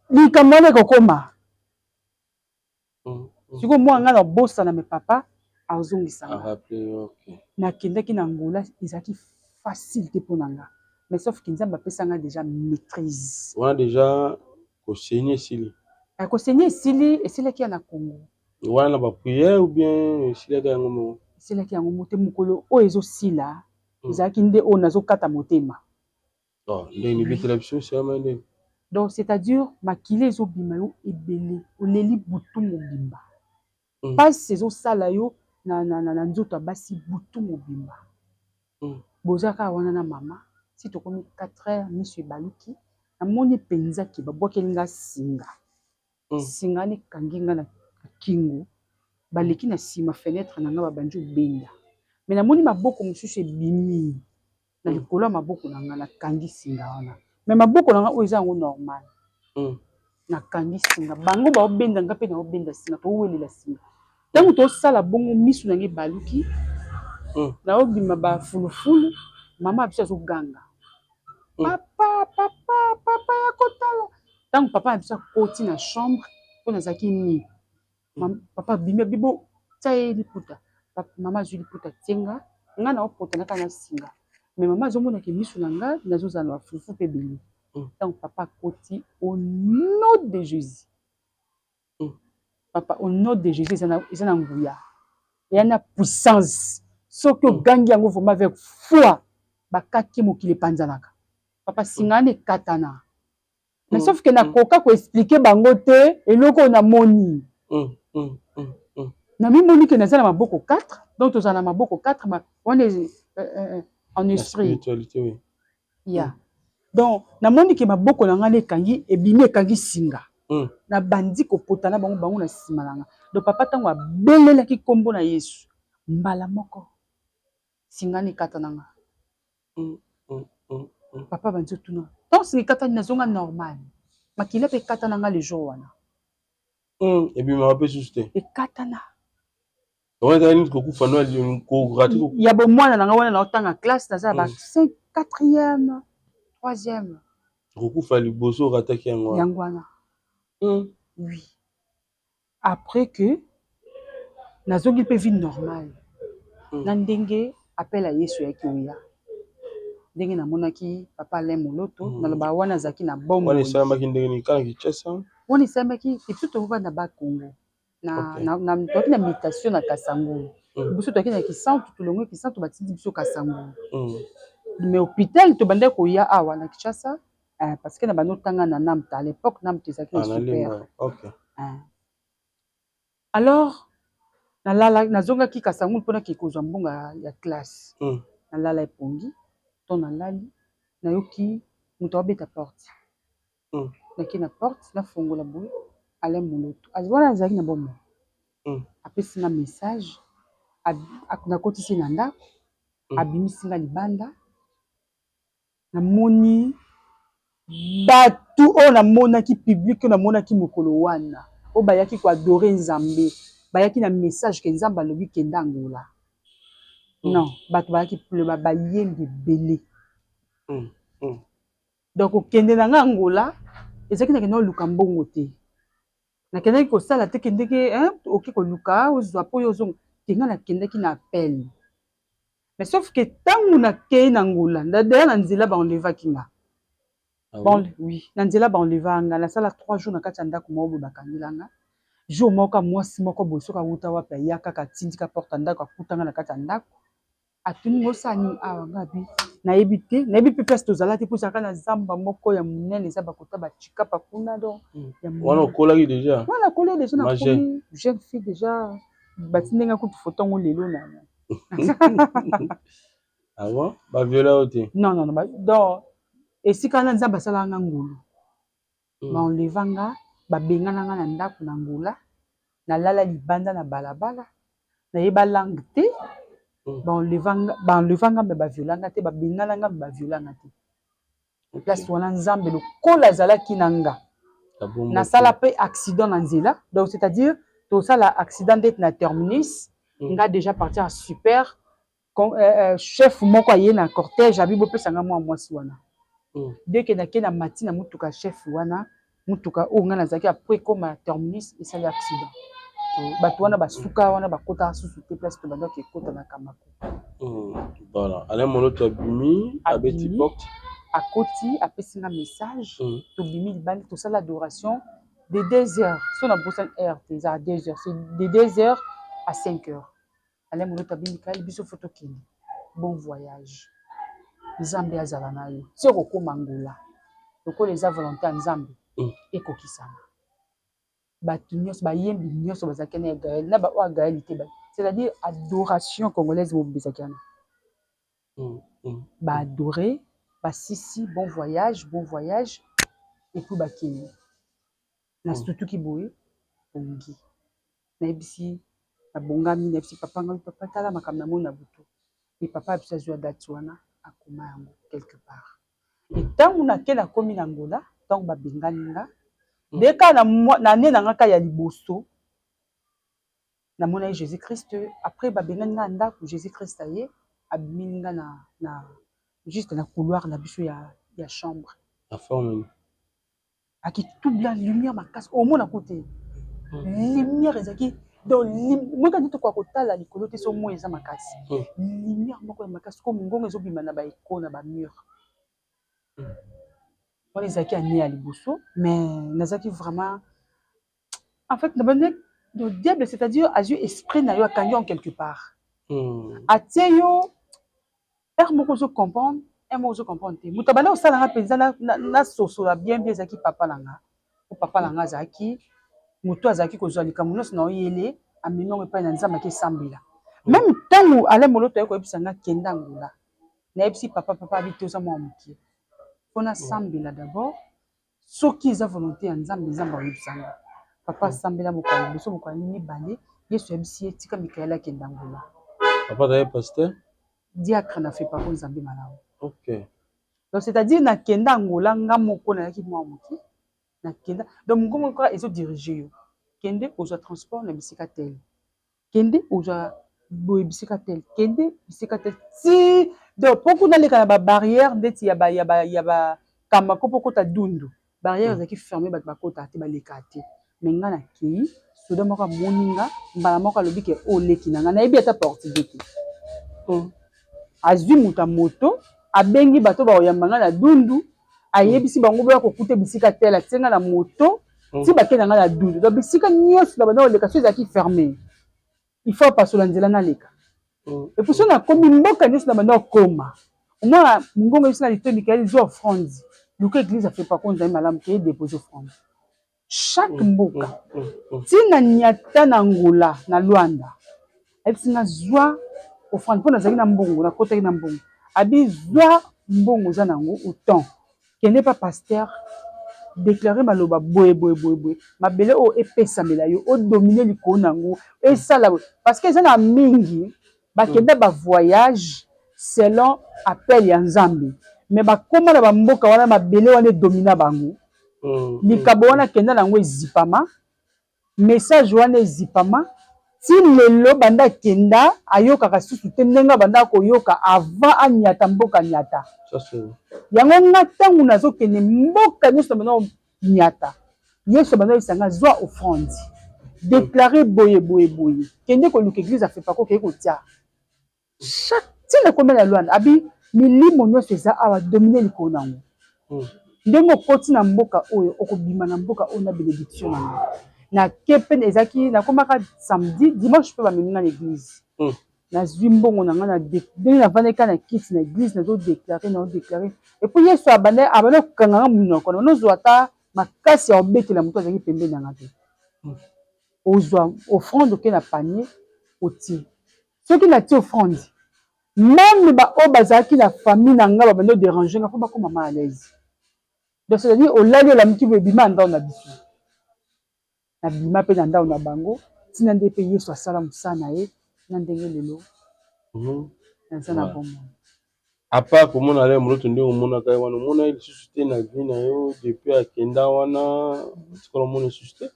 likambe na kokoma siko moi nga na bossa na me papa azongisa na kendaki na ngola ezaki facile te mpona nga mais sauf que nzambe apesanga déjà maîtrise. On a déjà enseigné ici. Kosenye esilaki ya na Congo. On a pas prière ou bien ici là yango. Esilaki yango mote mokolo oyo ezosila ezalaki nde oyo nazokata motema. Oh, ndenge ni télévision c'est amende. Donc c'est-à-dire makile ezobima yo ebele oleli butu mobimba. Pasi ezosala yo na nzoto basi butu mobimba. Bozaka wana na mama si tokomi 4h miso ebaluki namoni penza ke babwakeli nga singa. Singa ni kanginga na kingo baleki na sima fenêtre na nga babandi obenda. Mais namoni maboko mosusu ebimi na likolo ya maboko na nga na kangi singa wana. Mais maboko na nga oyo eza yango normal. Na kangi singa bango baobenda nga mpe na obenda singa towelela singa. Ntango tosala bongo miso na nga ebaluki na obima bafulufulu mama biso azoganga. Papa ya kotala. Ntango papa biso akoti na chambre mpo nazalaki nini. Papa bimia bibo tsaye liputa. Mama azwi liputa tienga nga na opotanaka na singa. Mais maman azomona ke miso na nga nazozala na bafulufulu mpe ebele. Ntango papa akoti au nom de Jésus. Papa au nom de Jésus eza na nguya. Eya na puissance. Soki ogangi yango vraiment avec foi bakaki mokili epanzanaka. Papa singa ne katana. Mais sauf que nakoka koexpliquer bango te eloko na moni. Na mimoni ke naza na maboko 4 donc tozala na maboko 4 ma wana en esprit. Spiritualité oui. Yeah. Donc namoni ke maboko na nga na ekangi ebimi ekangi singa. Na bandi kopotana bango na sima na nga. Donc papa tango abelelaki kombo na Yesu mbala moko singa ne katana nga. Papa bandi tuna. Donc singa katana nazonga normal. Makila pe katana nga le jour wana. Et puis m'a pas juste. Et katana. On a une kokufa no ko raté ko. Ya bo mwana na nga wana na otanga classe na ba 5 4e 3e. Kokufa liboso rataki yango. Yangwana. Oui. Après que nazongi pe vie normale. Na ndenge appel à Yesu yaki oya. Ndenge na monaki papa le moloto na loba wana zaki na bombo. Wana sambaki ndenge ni kana kichesa. Wana sambaki kitu to va na ba Congo. Na toki na méditation na Kasango. Biso toki na kisantu tulongo kisantu batindi biso Kasango. Mais hôpital to bande ko ya awa na Kinshasa parce que na bano tanga na Namta à l'époque Namta ezaki super. OK. Alors na lala nazonga ki Kasango mpona ki kozwa mbonga ya classe. Na lala epongi to na lali na yoki muto abeta porte. Na ki na porte na fongola boye ale moloto. Azwana azaki na bomo. Apesi na message na kotisi na ndako abimisi nga libanda na moni batu o na monaki public na monaki mokolo wana o bayaki ko adorer Nzambe bayaki na message ke Nzambe alobi kenda Angola. Non batu bayaki pleba bayembi belé. Donc okende na Angola ezaki na kenda luka mbongo te. Na kenda ko sala te kende ke oki ko luka ozwa po yozo kenga na kenda ki na appel. Mais sauf que tangu na ke na Angola d'ailleurs na nzela ba enleva kinga. Bon oui, na nzela ba enleva nga la sala 3 jours na kati ya ndako mo bakangilanga. Jour moko mwasi moko bosoka wuta wapi ya kaka tindika porte ndako akutanga na kati ya ndako. Atuni ngosani awa ngabi na ebite na ebi place tozala te pusaka na zamba moko ya munene za bakota ba chikapa kuna do ya wana kolaki déjà wana kolé déjà na komi jeune fille déjà batindenga kutu photo ngo lelo na ah bon ba viola ote non donc esika na nzamba sala nga ngulu ba enlevanga ba bengana nga na ndako na ngula na lala libanda na balabala na yeba langue te ba enlevanga me ba violanga te ba bengana nga ba violanga te place wana nzambe lo kola zalaki nanga na sala pe accident na nzela donc c'est-à-dire to sala accident d'être na terminus nga déjà parti à super chef moko aye na cortège abibo pesa nga mwasi wana dès que na matina mutuka chef wana mutuka o nga nazaki après comme terminus et sala accident bato wana basuka wana bakota susu te place to bandaki ekota na kamako voilà ale moloto abimi abeti porte à côté, après c'est un message, tu bimi libali, tout ça l'adoration de 2 heures. Si on a besoin heure, c'est à 2 heures, c'est de 2 heures à 5 heures. Allez mon autre bimi kali biso photo kini. Bon voyage. Nzambe azala na yo. Si okoko mangola. Oko les volontaires Nzambe et kokisama. Batu nyos ba yembi nyos bazakene ya Gaël na ba o Gaël te ba. C'est-à-dire adoration congolaise au bezakana. Ba adorer, ba sisi bon voyage et puis ba kini. Na surtout ki boye bongi. Na ebisi na bongami na ebisi papa tala makamna mona butu. Et papa abisa zwa date wana akoma yango quelque part. Et tant on a kena komi na Angola, tant ba bengani nga. Dès na ne na ngaka ya liboso na mona Jésus-Christ après ba bengani nga ndako Jésus-Christ aye abiminga na juste na couloir na biso ya chambre. La forme. Aki toute la lumière makasi au mona côté. Lumière ezaki donc moi quand tu quoi kotala likolo te so mo eza makasi. Lumière moko makasi comme ngongo ezobima na ba iko na ba mur. On les a qui à liboso, mais nazaki vraiment en fait le diable c'est-à-dire a eu esprit na yo kanyon quelque part. Ateyo moko zo comprendre, moko zo comprendre te. Mutabana osala nga penza na soso la bien zaki papa langa. O papa langa zaki muto azaki kozwa likambo nyonso na oyele amino epai na nzamba ke sambila. Même tango ale moloto yako ebisa nga kenda ngula. Na ebisi papa habite oza mwa mukie. Pona sambila d'abord soki eza volonté ya nzambe nzamba oyebisanga. Papa sambila mokali biso mokali mibale Yesu ebisi etika Mikaela kenda ngula. Papa d'ailleurs pasteur Diacre na fait pas nzambe malamu. OK. Donc c'est-à-dire na kenda ngula nga moko na yaki mwa mukie. Na kenda donc ngongo ko ezo diriger yo. Kende oza transport na bisika tel. Kende oza boye bisika tel. Kende bisika tel. Si donc pourquoi na leka na ba barrière ndeti ya ba kamba ko poko ta dundu. Barrière zaki fermé ba kota te ba leka te. Menga na ki soda moko moninga mbala moko lobi ke o leki na nga na ebi ata porte deki. Azwi muta moto abengi bato ba oyambanga na dundu ayebisi bango ba ko kuta bisika tel atenga na moto. Si bakena nga la douze, donc bisika nyos na bana oleka so ezaki fermé. Il faut passer la nzela na leka. Et puis so na komi mboka nyos na bana okoma. Moi ngongo isi na lito Mikaeli zo offrande. Luka église a fait pas contre malamu ke déposer offrande. Chaque mboka. Tina nyata na Angola na Luanda. Ebisi na zwa offrande pona zaki na mbongo na kota na mbongo. Abi zwa mbongo za nango autant. Qui n'est pas pasteur déclarer maloba boye mabele o epesamela yo o dominer likolo nango et ça là parce que ça na mingi ba kenda ba voyage selon appel ya Nzambe mais ba koma na ba mboka wana mabele wana domina bango likabo wana kenda nango ezipama message wana ezipama ti lelo banda kenda ayoka kasusu te ndenga banda koyoka avant anyata mboka nyata ça c'est yango nga tangu nazokende mboka nyonso bana nyata Yesu bana isanga zwa offrande déclarer boye kende ko luka église a fait pas ko ke ko tia chaque tina comme la Luanda abi milimo nyonso eza awa dominer likolo nango ndengo koti na mboka oyo okobima na mboka oyo na bénédiction nango na kepen ezaki na komaka samedi dimanche pe ba meninga na église na zwi mbongo na nga na ndenge na vandeka na kiti na église na zo déclarer et puis Yesu abane kanga munoko na zo ata makasi ya obetela moto azaki pembeni na nga te ozwa offrande ke na panier oti soki na ti offrande même ba o bazaki na famille na nga babando déranger nga po bakoma mal à l'aise donc c'est-à-dire olali la miki bima ndao na biso na bima pe na ndao na bango tina nde pe Yesu asala mosala na ye na ndenge lelo na bomba à part comment aller moloto nde omona kai wana mona il suscité na vie na yo depuis akenda wana tikola mona suscité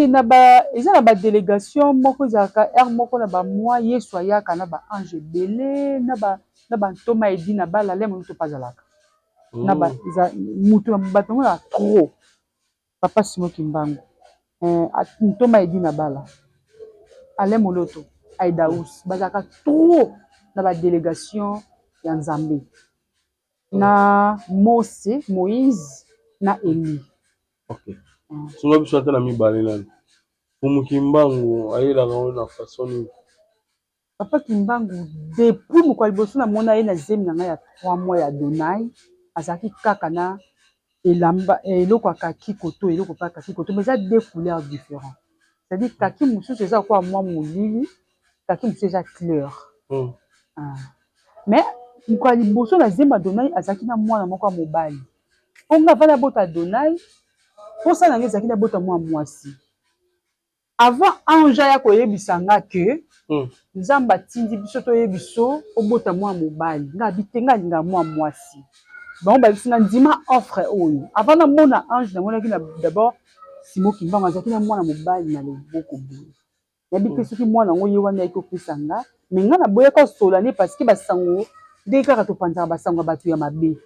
na ba eza na ba délégation moko zaka er moko na ba mois Yesu ayaka na ba ange belé na ba ntoma edi na bala le moloto pazalaka na ba za mutu bato na trop papa Simon Kimbangu ntoma edi na bala ale moloto Aidaus bazaka trop na ba délégation ya Nzambe na Mose, Moïse, na Élie. Ok. Songa biso ata na mibale nani. Fumu Kimbangu ayelaka ngo na façon nini? Papa Kimbangu depuis mokolo liboso na mona ye na zemi na ngai ya 3 mois ya Donai azalaki kaka na elamba eloko akaki koto eloko pa kaki koto mais ça deux couleurs différentes. C'est-à-dire kaki mosusu eza kwa mwa molili, kaki mosusu eza clair. Mais mokolo liboso na zemi ya Donai azalaki na mwana moko ya mobali. Onga vana bota Donai posa na ngai ezalaki na bota mwa mwasi. Avant ange ya koyebisa nga ke nzamba tindi biso to yebiso obota mwa mobali nga bitenga linga mwa mwasi bango babisinga ndima offre oyo avant na mona ange na monaki na d'abord Simon Kimbangu azalaki na mwana mobali na loboko boye yabi ke soki mwana ngo ye wana yaki opesa nga mais nga na boyaka osolani parce que basango nde kaka topanzaka basango bato ya mabe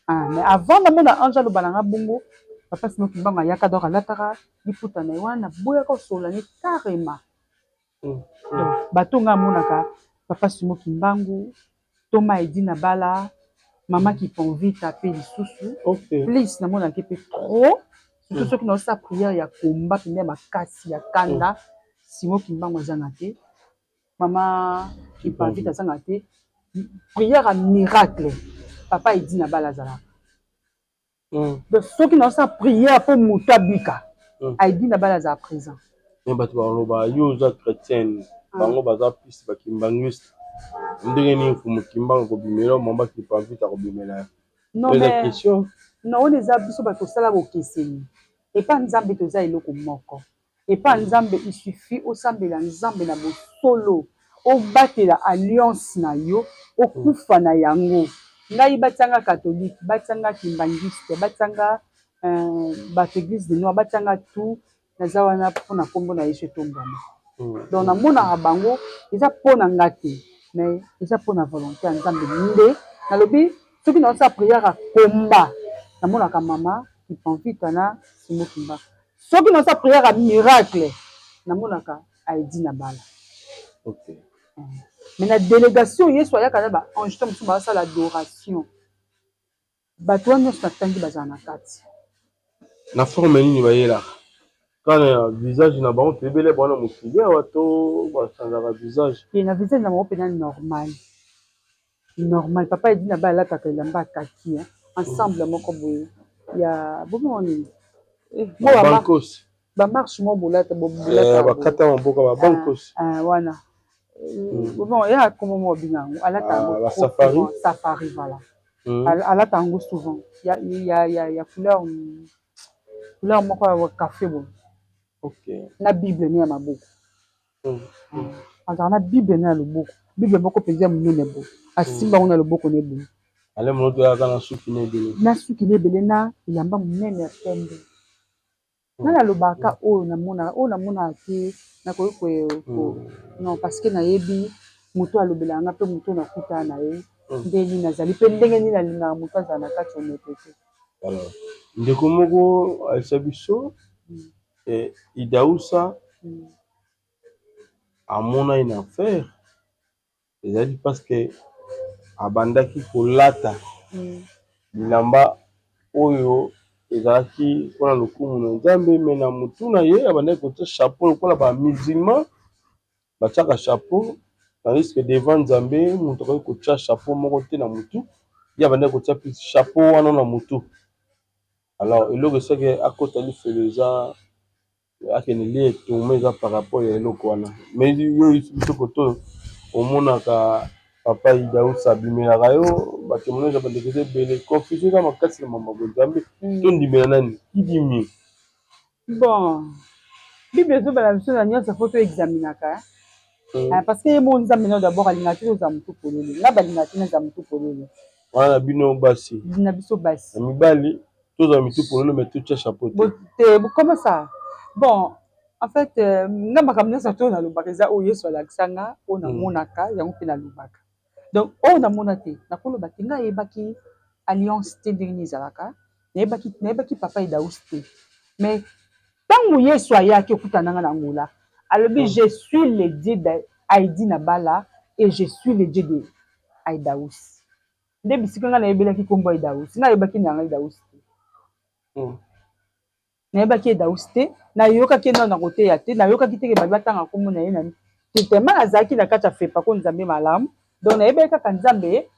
mais avant na mona ange aloba na nga bongo papa Simon Kimbangu ayaka donc alataka liputa na ye wana boyaka osolani carrément. Bato nga monaka papa Simon Kimbangu Thomas Edina Bala maman qui prend vite appeler lisusu please na monaka pe trop surtout ceux qui n'ont sa prière ya komba pende makasi ya kanda Simon Kimbangu azanga te maman qui prend vite azanga te prière à miracle papa Edina Bala azala ceux qui n'ont sa prière pour mutabika Edina Bala azala présent. Mais bato baloba yo za chrétienne bango baza plus bakimbanguiste ndenge nini Fumu Kimbangu kobimela mamba qui pas vite akobimela non mais question non on eza biso bato sala bokeseni et pas nzambe toza eloko moko et pas nzambe il suffit osambela nzambe na bosolo obatela alliance na yo okufa na yango ngai batanga catholique batanga kimbangiste batanga bato église de noir batanga tout naza wana mpona kombo na yesu etombama donc namonaka bango eza mpona nga te mais eza mpona volonté ya nzambe nde nalobi soki naosa prière akomba namonaka mama kipanvita na Simon Kimbangu soki naosa prière ya miracle namonaka Edina Bala mais na délégation yesu ayaka na baange to mosusu basala adoration bato wana nyonso natangi bazala na kati na forme nini bayelaka kana visage na bango pebele bwana mokili awa to basanzaka visage na visage na bango pena normal papa Edina Bala alataka elamba akaki ensemble moko boye ya bomoni bankos bamarche mo bolata bakata maboka babankos wana bon ya komo mo binango alata safari voilà alata yango souvent ya couleur moko ya café bon na bible ne ya maboko azala na bible ne ya loboko bible moko mpenza monene bo asimba ngo na loboko ne bo ale moto yaka na suki ne ebele na elamba monene ya pembe nga nalobaka oyo namonaka te nakoki non parce que nayebi moto alobelaka nga mpe moto nakutana na ye nde nini azali mpe ndenge nini alingaka moto azala na kati ya mepete ndeko moko alisa biso Idausa amona une affaire ezali parce que abandaki kolata bilamba oyo ezalaki mpona lokumu na nzambe me na motu na ye abandaki kotia chapeau lokola bamusulman batiaka chapeau tandis que devant nzambe moto akoki kotia chapeau moko te na motu ye abandaki kotia plus chapeau wana na motu alors eloko esaki akota lifelo eza akende lie etume eza par rapport ya eloko wana mais yo biso koto omonaka papa Idausa abimelaka yo batémoignage ya bandeko eza ebele confusion eza makasi na mamabo nzambe to ndimela nani kidimi bon bible ezobala biso na nyonso fo to examinaka parce que ye mo nzambe nao d'abord alingaka te toza motu polele nga balingaka te naza motu polele wana na bino basi na biso basi na mibali toza mitu polele mais totia chapeau te comment ça bon en fait nga makambo nyonso to nalobaka eza oyo yesu alakisa nga oyo namonaka yango mpe nalobaka donc oyo namona te nakoloba te nga ayebaki alliance te ndenge nini ezalaka nayebaki papa Idausa te mais ntango yesu ayaki okutana nga na ngula alobi je suis le dieu d'Edina Bala et je suis le dieu de Idausa nde bisika nga nayebelaki kombo ya Daus nga yebaki nanga Daus nayebaki ye Daus te nayokaki nao na koteya te nayokaki teke bato batanga kombo na ye nani tetema nazalaki na kati ya fepa ko nzambe malamu donc nayebaki kaka nzambe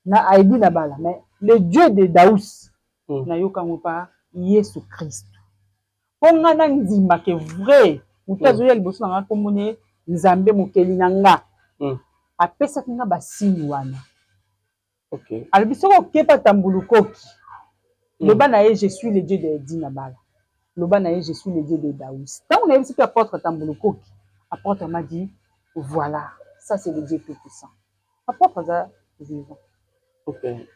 na ayebi na bala mais le Dieu de Daus nayokango pa Yesu Christ mpo nga na ndima ke vrai moto azoya liboso na nga kombo ne nzambe mokeli na nga apesaki nga basini wana alobi soki okepa tambulukoki loba na ye je suis le Dieu de Edi na bala loba na ye je suis le Dieu de Daus ntango nayebisi mpe apôtre tambulukoki apôtre m'a dit voilà ça c'est le Dieu tout puissant apôtre aza vivant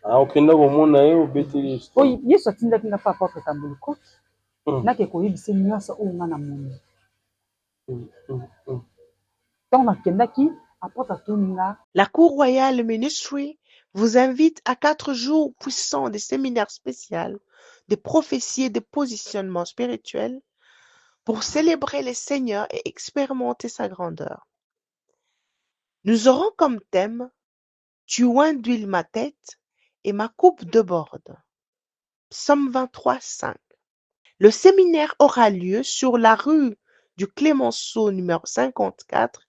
okenda komona ye obeteli oyo Yesu atindaki nga mpe apôtre tambulukoki nake koyebisa nyonso oyo nga na moni ntango nakendaki apôtre atuni nga. La Cour Royale Ministry vous invite à 4 jours puissants de séminaires spéciaux, de prophéties et de positionnement spirituel pour célébrer le Seigneur et expérimenter sa grandeur. Nous aurons comme thème « Tu induis ma tête et ma coupe déborde ». Psaume 23, 5. Le séminaire aura lieu sur la rue du Clémenceau numéro 54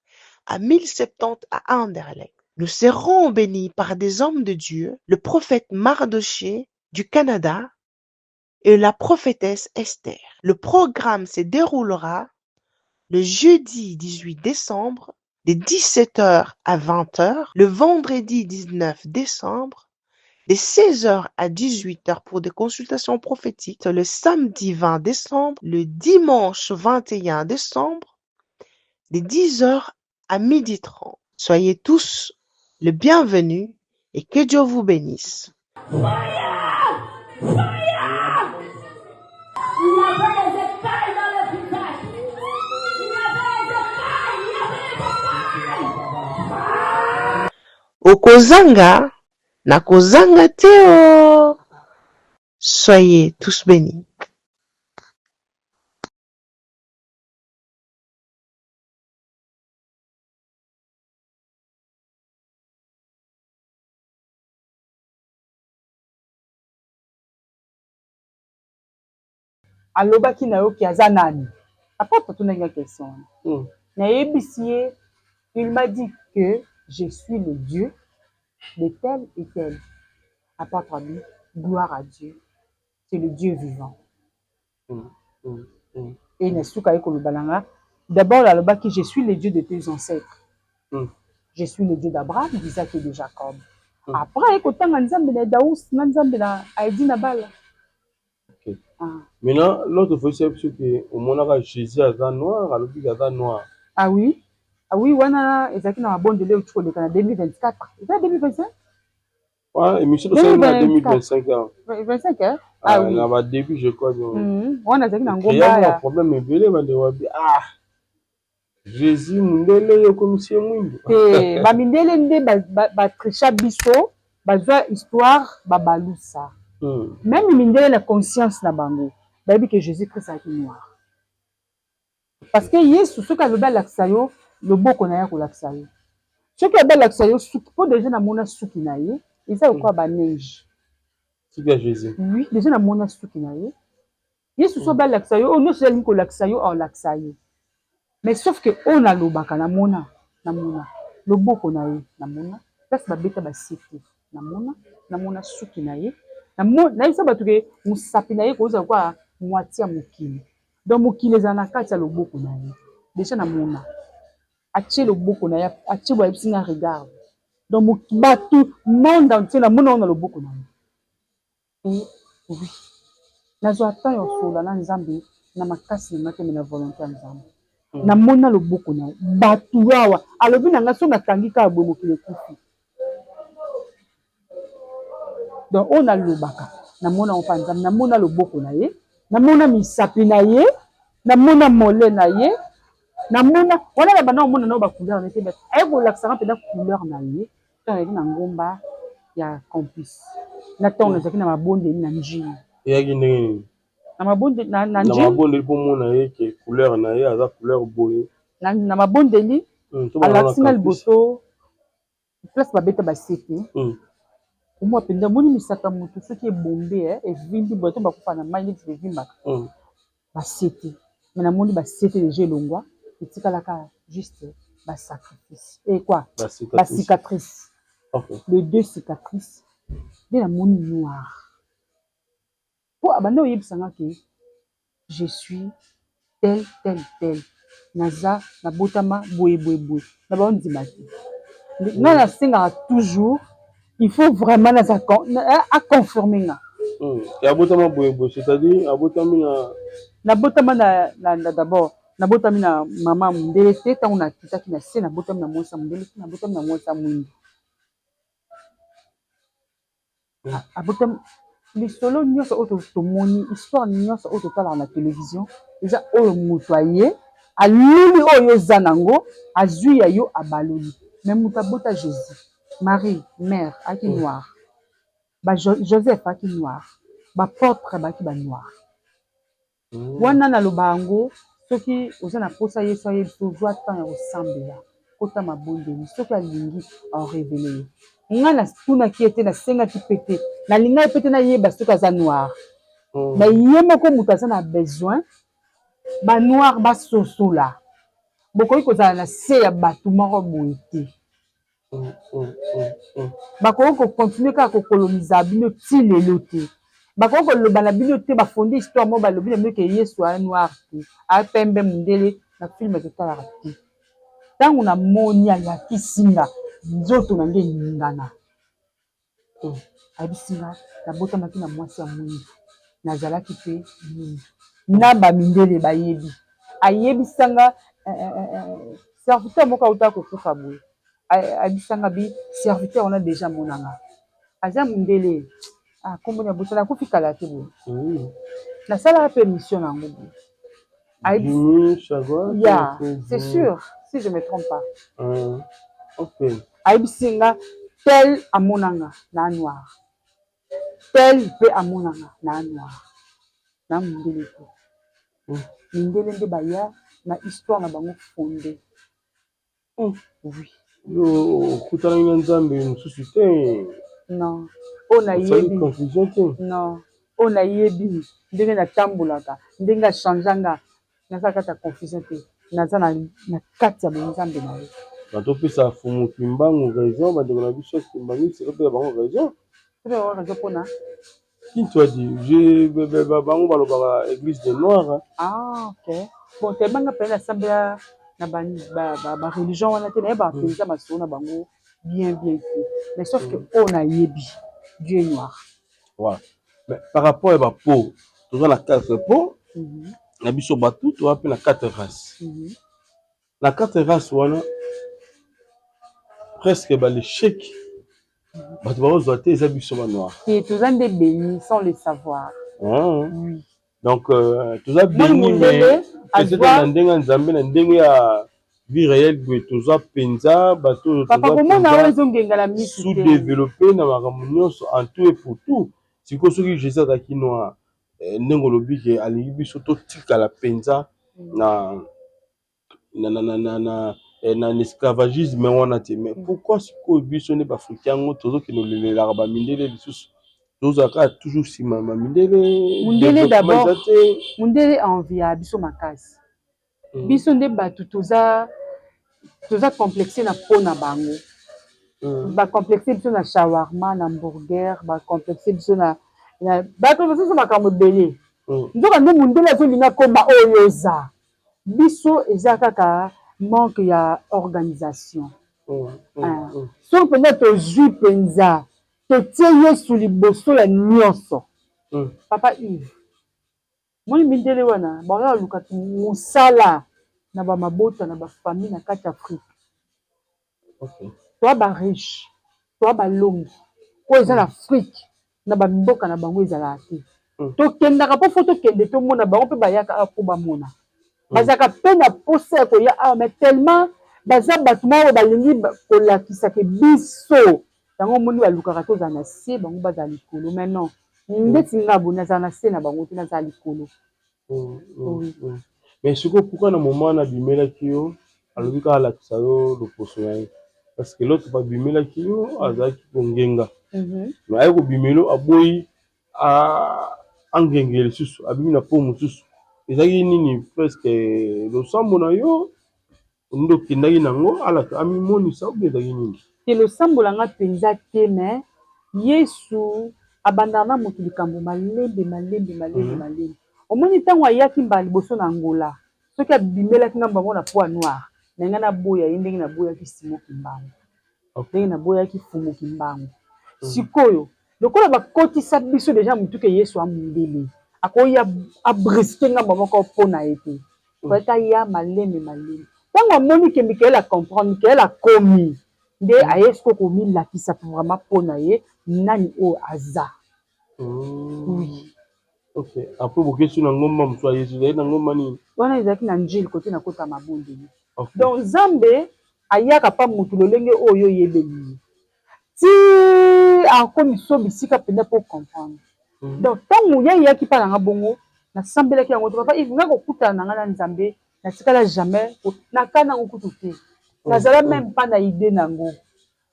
à 1070 à Anderlecht. Nous serons bénis par des hommes de Dieu, le prophète Mardoché du Canada et la prophétesse Esther. Le programme se déroulera le jeudi 18 décembre de 17h à 20h, le vendredi 19 décembre de 16h à 18h pour des consultations prophétiques, le samedi 20 décembre, le dimanche 21 décembre de 10h à 12h30. Soyez tous le bienvenu et que Dieu vous bénisse. Okozanga na kozanga teo. Soyez tous bénis. alobaki na yo ki aza nani apôtre tunaki question nayebisi ye il m'a dit que je suis le Dieu de tel et tel apôtre abi gloire à Dieu c'est le Dieu vivant et nesuka ye koloba nanga d'abord alobaki je suis le Dieu de tes ancêtres je suis le Dieu d'Abraham d'Isaac et de Jacob après ekotanga nzambe na Daus na nzambe na Aedi na bala. Maintenant, l'autre fois, c'est que au moment où Jésus est noir, alors qu'il est noir. Ah oui, wana ezaki na mabonde leo tuko leka na 2024. C'est 2025? Ouais, émission de 2025 ans. 25 hein? Ah oui. Na ba début je crois. Wana ezaki na ngomba ya. Il y a un problème ebele ba de wabi Jésus mundele yo komisie mwindu. Ba mindele nde ba tricha biso, ba zwa histoire ba balusa. Même mindele la conscience na bango. Ba bi que Jésus-Christ a été noir. Parce que Yesu soki alobi alakisa yo loboko na ye kolakisa yo soki alobi alakisa yo suki mpo deja namona suki na ye eza lokola baneige suki ya Jésus. Oui, deja namona suki na ye Yesu soki alobi alakisa yo oyo nyonso alingi kolakisa yo aolakisa yo mais sauf que oyo nalobaka namona loboko na ye namona place babeta basete namona suki na ye nayebisa bato ke mosapi na ye kozala kwa moitié ya mokili. Donc mokili ezala na kati ya loboko na ye déjà namona atie loboko na ye atie boye bisinga regard donc bato monde entier namona na loboko na ye oui nazwa ata yosola na nzambe na makasi na te na volonté ya nzambe namona loboko na ye bato awa alobi na nga so natangi kaka boye mokili ekufi donc oyo nalobaka namona mpa nzambe namona loboko na ye namona misapi na ye namona mole na ye namona wana na bana omona na ba couleur na te bet ay ko laksanga pena couleur na ye to na ngomba ya campus na ton ezaki na mabonde na njini yaki ndenge na mabonde na njini na mabonde po mona ye ke couleur na ye aza couleur boye na mabonde ni alaxina liboso place babeta basete moi penda moni misaka moto soki ebombe evimbi boye to bakufa na mai neti evimbaka basete mais namoni basete déjà elongwa etikalaka juste basacrifice et quoi basicatrice le deux cicatrices nde namoni noir po abanda oyebisanga ke je suis tel naza nabotama boye na baondima te nga nasengaka toujours il faut vraiment à confirmer nga et abotama boye c'est-à-dire abotami nabotama na d'abord nabotami na mama mondele te ntango nakitaki na se nabotami na mwasi ya mondele te nabotami na mwasi ya mwindu abotami lisolo nyonso oyo tomoni histoire nyonso oyo totalaka na télévision eza oyo moto aye aluli oyo eza nango azwi ya yo abaloli mais moto abota Jésus Marie mère aki noir Joseph aki noir bapôtre baki banoir wana naloba yango soki oza na posa yesu ayebi tozwa ntan ya kosambela kota mabondeli soki alingi aorevele ye nga natunaki ete nasengaki pete nalingai pete nayeba soki aza noir na ye moko moto aza na besoin banoir basosola bokoki kozala na se ya bato moko boye te bakoki kokontinue kaka kokoloniza bino ti lelo te bakoki koloba na bino te bafondi histoire moko balobi na bino ke yesu aya noir te aya pembe mondele na filme totalaka te ntango namoni alakisinga nzoto na nde eningana ayebisinga nabotamaki na mwasi ya mwindu nazalaki mpe mwindu na bamindele bayebi ayebisanga serviteur moko auta kokufa boye ayebisanga bi serviteur wana deja monanga aza mondele komboni ya bosala akufi kala te boye nasalaka mpe mission nango boye ya c'est sûr si je me trompe pas ayebisinga tel amonanga na noir tel mpe amonanga na noir na mondele te mindele nde baya na histoire na bango fonde oui okutanaki na nzambe mosusu te non oyo nayebi non oyo nayebi ndenge natambolaka ndenge achangeanga naza kati ya confusion te naza na kati ya bonzambe na ye batopesa fumu kimbangu raison bandeko na biso kimbangisi kopesa bango raison raison mpona qui toi dit bango balobaka église de noir ok bon tebanga pele nasambela na bareligion wana te nayebaka mpenza masolo na bango bien te mais sauf que oyo nayebi dieu est noir mais par rapport ya bapo toza na 4 po na biso bato toza mpe na 4 race na 4 race wana presque balechec bato bakozwa te eza biso banoir toza nde béni sans le savoir oui. Donc toza béni mais peut-être na ndenge ya nzambe na ndenge ya vie réelle boye toza mpenza bato sous-développé na makambo nyonso en tout et pour tout sikoyo soki jésus azalaki noir ndenge olobi ke alingi biso totikala mpenza na esclavagisme wana te mais pourquoi sikoyo biso nde baafrika yango tozokende olelelaka bamindele lisusu tozalaka toujours nsima bamindele mundele d'abord mundele envia biso makasi biso nde bato toza complexe na po na bango bacomplexe biso na shawarma na hamburger bacomplexe biso na bato mosusu makambo ebele nzoka nde mundele azolinga koma oyo eza biso eza kaka manque ya organisation soki mpenza tozwi mpenza totie yesu liboso ya nyonso papa Yves moni mindele wana baoya baluka mosala na bamabota na bafamille na kati afrique toa bariche toa balongi oyo eza na afrique na bamboka na bango ezalaka te tokendaka mpo fo tokende tomona bango mpe bayaka awa mpo bamona bazalaka mpe na posa ya koya awa mais tellement baza bato moko balingi kolakisaka biso yango omoni balukaka tozala na se bango bazala likolo mais non ndeti nga boye nazala na se na bango te nazala likolo mais sikoyo pourkui na moma wana abimelaki yo alobi kaka alakisa yo loposo na ye parce que l'autre babimela kino azaki kongenga mais ayi kobimelo aboyi angengele susu abimi na po mosusu ezalaki nini presque losambo na yo ondo okendaki nango alaka amimonisa obe ezalaki nini te losambo na nga mpenza te mais yesu abandaka na moto likambo malembe omoni ntango ayaki mbala liboso na ngola soki abimelaki nga bango na poids noire na ngai naboya ye ndenge naboyaki simoki mbango ndenge naboyaki fumuki mbango sikoyo lokola bakotisa biso deja motuke yesu amundele akoya abriske nga moko mpo na ye te koyeka ya malembe ntango amoni ke mikael acomprendre mikael akomi nde aye siko komilakisa vraiment mpo na ye nani oyo aza oui. Ok, après bokesi na ngomba moto ya yesu ezali na ngomba nini wana ezalaki na njili kote na kota mabondeli donc nzambe ayaka pa motu lolenge oyo oyebeli ti akomi so bisika mpenza mpo comprendre donc ntango ye eyaki mpa na nga bongo nasambelaki yango te papa ive nga kokutana na nga na nzambe natikala jamais nakana nango kutu te nazala même mpa na ide nango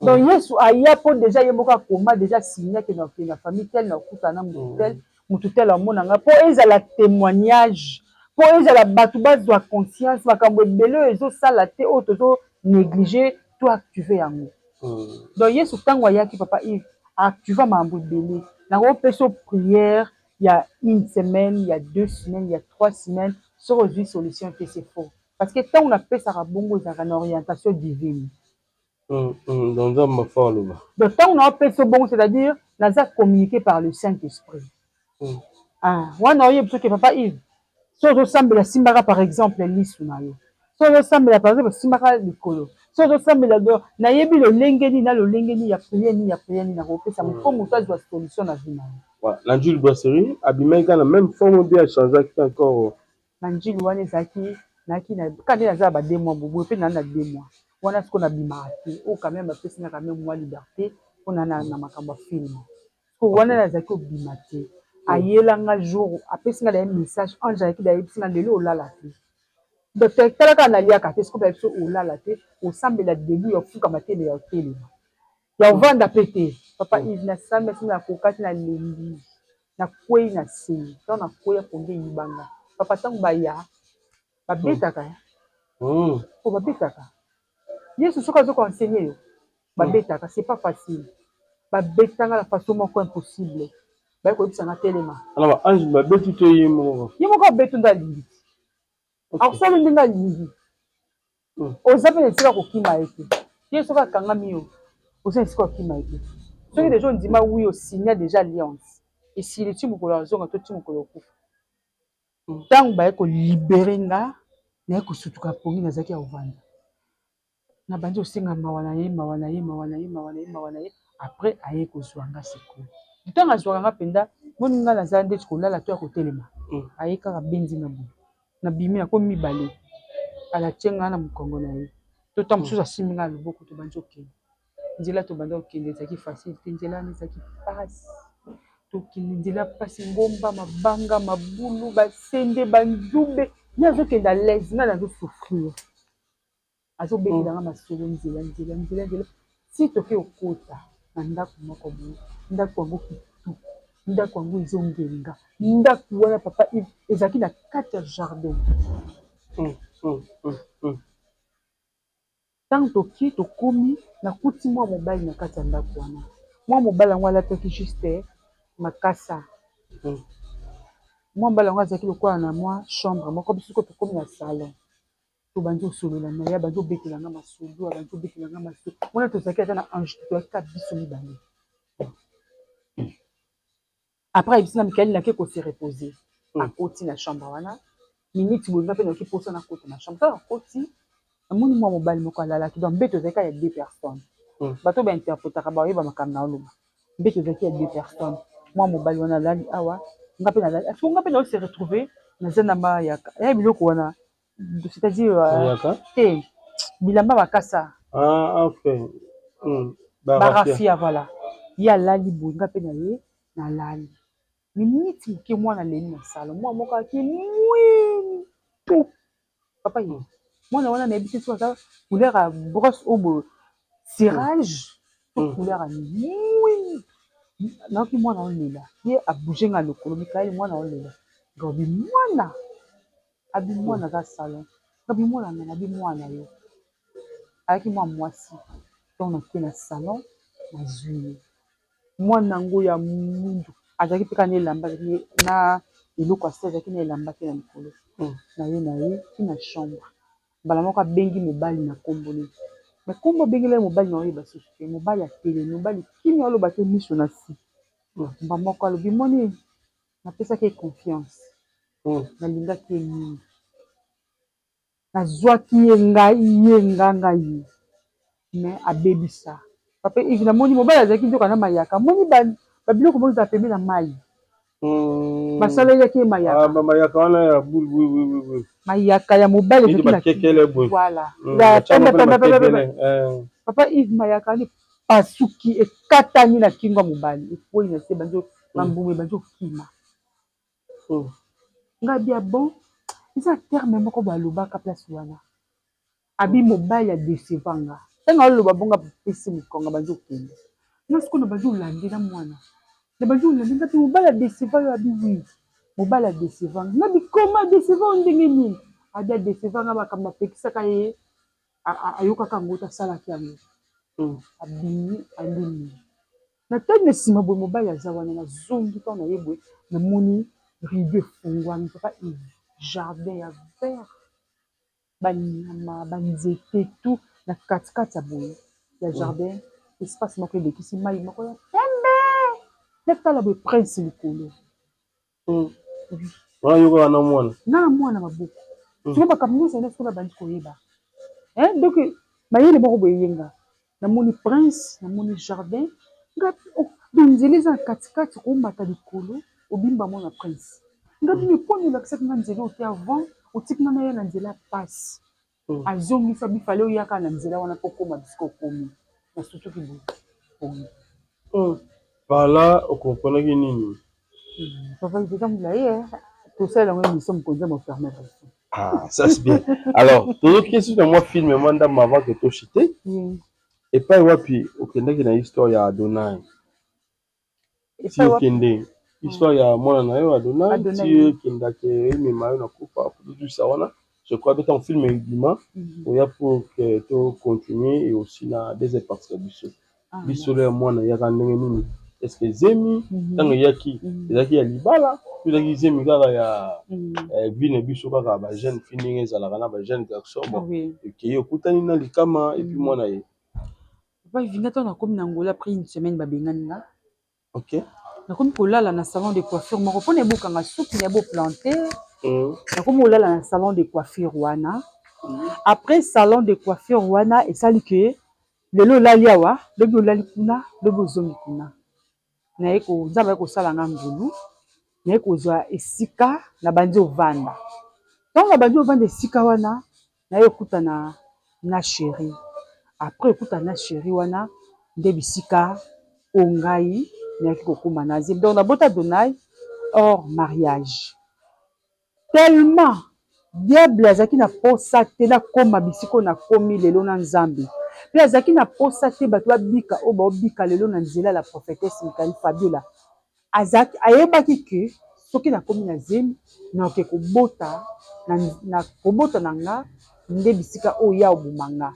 donc yesu aya mpo deja ye moko akoma deja signake na famille tel na okutana na motu tel amona nga mpo ezala témoignage mpo ezala bato bazwa conscience makambo ebele oyo ezosala te oyo tozonéglige to active yango donc yesu ntango ayaki papa ive active makambo ebele nango mpeso prière il y a une semaine, il y a 2 semaines, il y a 3 semaines, sur aujourd'hui solution que c'est faux. Parce que tant on appelle ça rabongo, il y a une orientation divine. Dans un mafia là. Donc tant on appelle ça bon, c'est-à-dire nous a communiqué par le Saint-Esprit. Ah, on a eu que papa Yves. Si on ressemble la simbara par exemple, l'isunayo. Si on ressemble par exemple simbara likolo. Si on ressemble la do, na yebi le lengeni na le lengeni ya prier ni na repé ça me comme ça doit solution na vie. L'Anjil Brasserie, Abimeka la même forme bien changé encore. L'Anjil Wane Zaki, Naki, quand il y a 2 mois, vous pouvez en 2 mois. On a ce qu'on a bimarqué, ou quand même, on a quand même moins liberté, on a un film. On a Zaki au bimaté. Aïe, là, jour, après, c'est un message, en Jacques, d'ailleurs, c'est un délo, là, la fille. Donc, tel qu'on a lié à café, ce qu'on peut faire, là, la tête, au semble la début, au fou, comme à télé, au télé. Il y a un vent d'apété. Papa, il n'a pas mis la coca, la limbi. Na kwei na sei. Tant na kwei pour nge yibanga. Papa, tant que baya, babetaka. Oh, babetaka. Yesu, ce qu'on a enseigné, babetaka, c'est pas facile. Babetaka la façon moko impossible. Bah, quoi, ça n'a tellement. Alors, ange, babetu te yimo. Yimo ko betu nda limbi. Alors, ça, le nda limbi. Ozape ne sera ko kima ete. Yesu ka kanga miyo. Ozape ne sera ko kima ete. Ceux qui déjà disent oui, au signal déjà alliance. Et si les timos la zone, tout timos tant que libérer nga, n'a que surtout qu'à pour nous zaki à vendre. Na bandi aussi nga mawanaye. Après aye ko zwanga seko. Du temps à zwanga penda, mon nga na zande chokola la to à côté lema. Aye ka benzi na bu. Na bimi na komi balé. À la tienga na mukongo na ye. Tout temps chose à siminga le beaucoup to banjo ke. Nzela to bando okende ezaki facile te nzela ezaki pasi tokende nzela pasi ngomba mabanga mabulu basende banzube ye azokenda lese nga nazosouffrir azobetelanga masolo nzela si toke okota na ndako moko boye ndako yango kitu ndako yango ezongenga ndako wana papa ezalaki na kati ya jardin tant toki tokomi nakuti mwa mobali na kati ya ndako wana mwa mobali yango alataki juste makasa mwa mobali yango azalaki lokola na mwa chambre moko biso ko tokomi na salon tobandi osolola na ye abandi obetelanga masolo abandi obetelanga masolo wana tozalaki aza na ange toyaka biso mibale après ayebisi na mikaeli nake kose reposer akoti na chambre wana miniti bolinga mpe naoki posa na kota na chambre tala akoti amoni mwa mobali moko alalaki donc mbeto ezalaki ya 2 personnes bato bainterprétaka baoyeba makambo na oloba mbeto ezalaki ya 2 personnes mwa mobali wana alali awa nga mpe nalali parce que nga mpe naose retrouver naza na mayaka ya biloko wana c'est-à-dire te bilamba bakasa barafia voilà ye alali boye nga mpe na ye nalali miniti moke mwana leli na salo mwa moko aki mwintu papa ye mwana wana nayebi te so aza couleur ya brosse oyo tirage to couleur oui naoki mwana olela ye abougenga lokolo mikaeli mwana olela gabi mwana abi mwana za salon gabi mwana na bi mwana yo ayaki mwa mwasi donc nakei na salon nazwi mwana ngo ya mundu azalaki mpe kana elamba na eloko asi azalaki na elamba te na likolo na ye ti na chambre mbala moko abengi mobali na nkombo nini me nkombo abengeli ye mobali na oyeba susu te mobali atelemi mobali kimi aloba te miso na si mba moko alobi moni napesaki ye confiance nalingaki ye mingi nazwaki ye nganga ye me abebisa papa ivi namoni mobali azalaki nzoka na mayaka moni babiloko moko za pembe na mai basalelaki ye mayaka wana ya bulu mayaka ya mobali voilà papa ive mayaka wana epasuki ekatani na kingo ya mobali ekwei na se bambuma banzo okima ngai bia bon eza terme moko balobaka place wana abi mobali adesevanga ntango aloba bongo apesi mokonga banzo okende nga sikoyo na banzo olande na mwana na banzo olande nga mpe mobali adeseva yo abi wi mobali adesevanga nga bikoma adeseva ndenge nini abi adesevanga makambo apekisaka ye ayokaka yango tasalaki yango abimi alimi na tani na nsima boye mobali aza wana nazongi ntango na ye boye namoni rido efungwami papa jardin ya vert banyama banzete tout na katikati ya boye ya jardin espace moko elekisi mai moko ya pembe netala boye prince likolo yoka na mwana na mwana maboko siko makambo nyonso ene sikoyo bandi koyeba donc mayele moko boye yenga namoni prince namoni jardin nzela eza na katikati komata likolo obimba mwana prince ngabi miponi olakisaki nga nzela ote avant otikina na ye na nzela pasi azongisa bifale oyaka na nzela wana mpo koma bisika okomi na sutuki boye pala okomponaki nini papa ipetambola ye tosala yango émission mokonzi ya mofermer ah ça c'est bien alors tozoki suka mwa film mwandama avant que toshite epai wapi okendaki na histoire ya Adonai si okende histoire ya mwana na yo Adonai si okendaki emema yo na kufa produisa wana je crois que ton film ebima oya pour que to continuer et aussi na deuxième partie ya biso le mwana yaka ndenge nini est-ce que zemi ntango eyaki ezalaki ya libala ezalaki zemi kaka ya vine biso kaka bajeune fille ndenge ezalaka na bajeune garçon bon ekei okutani na likama epuis mwana ye papa ivinga ntango nakomi na ngola après une semaine babengani nga ok nakomi kolala na salon de coiffure moko mpona ebokanga suki na eboplante nakomi kolala na salon de coiffure wana après salon de coiffure wana esali ke lelo olali awa lobi olali kuna lobi ozongi kuna naye nzambe aye kosala nga ngulu naye kozwa esika na bandi ovanda ntango na bandi ovanda esika wana naye okutana na sheri après okutana na sheri wana nde bisika ongai nayaki kokóma na zemi donc nabota Adonai hors mariage tellement diable azalaki na posa te nakóma bisika oyo nakomi lelo na nzambe mpe azalaki na posa te bato babika oyo baobika lelo na nzela la prophétesse Mikali Fabiola azalaki ayebaki ke soki nakomi na zemi naoke kobota na nga nde bisika oyo ya oboma nga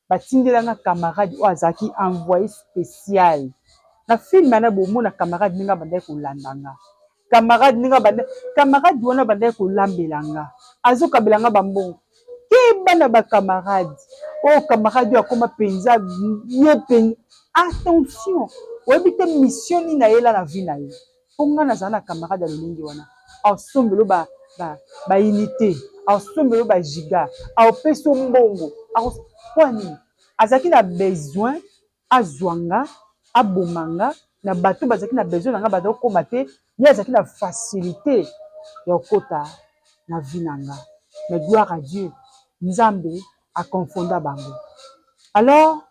batindelanga camarade oyo azalaki envoyé spécial na filme ana bomona camarade ndenge bandaki kolanda nga camarade wana bandaki kolambela nga azokabela nga bambongo keba na bacamarade oyo camarade oyo akoma mpenza ye mpenza attention oyebi te mission nini ayela na vie na ye mpo nga nazala na camarade ya lolenge wana aosombelo baunité aosombelo bagiga aopesa mbongo mpo nini azalaki na besoin azwanga abomanga na bato bazalaki na besoin na nga bato okoma te ye azalaki na facilité ya okota na vie na nga mais gloire à Dieu nzambe akonfonda bango alors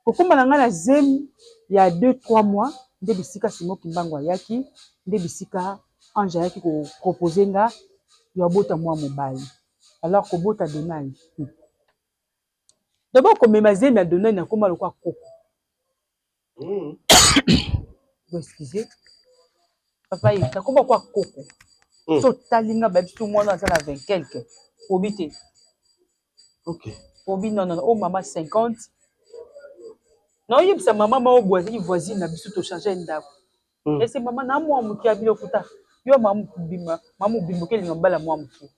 kokóma na nga na zemi ya 2-3 mois nde bisika Simon Kimbangu ayaki nde bisika ange ayaki kopropose nga ya bota mwa mobali alors kobota Adonai D'abord, comme ma zèle m'a donné un comment le quoi coco. Vous excusez. Papa, il t'a comment quoi coco. So talinga baby tout moi dans la 20 quelques. Obité. Ok. Obi non non, oh maman 50. Non, il sa maman m'a voisine na biso to changer ndako. Et c'est maman na moi muki abilo kuta. Yo maman bima, maman bimbo ke ngambala moi muki.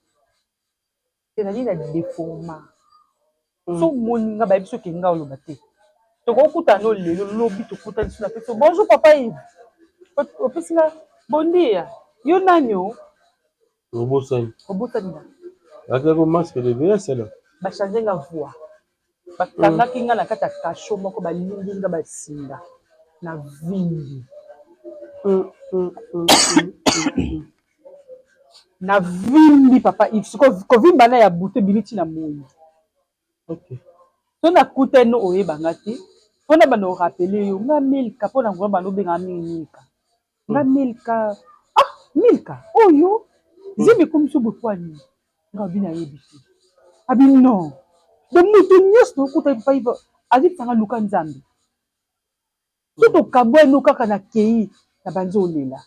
C'est la ligne de déformation. So moninga ba biso ke nga oloba te. To ko kuta no lelo lobi to kuta biso na peso. Bonjour papa Yves. Opesina bon dia. Yo nanyo. Robosani. Robosani. Avec le masque de VS là. Ba changer la voix. Ba tanga kinga na kata kasho moko ba linginga ba singa. Na vindi. Na vindi papa Yves. Ko vimba na ya bouté biliti na moyi. Ok. So na kuta no oye bangati. Pona bano rappeler yo nga milka pona ngwa bano benga milka. Nga milka. Ah, milka. Oh yo. Zimbe comme so bokwani. Nga bina yebisi. Abi non. De mutu nyos no kuta papa Yves. Azi tanga luka nzambe. So to kabwe no kaka na kei na banzo lela.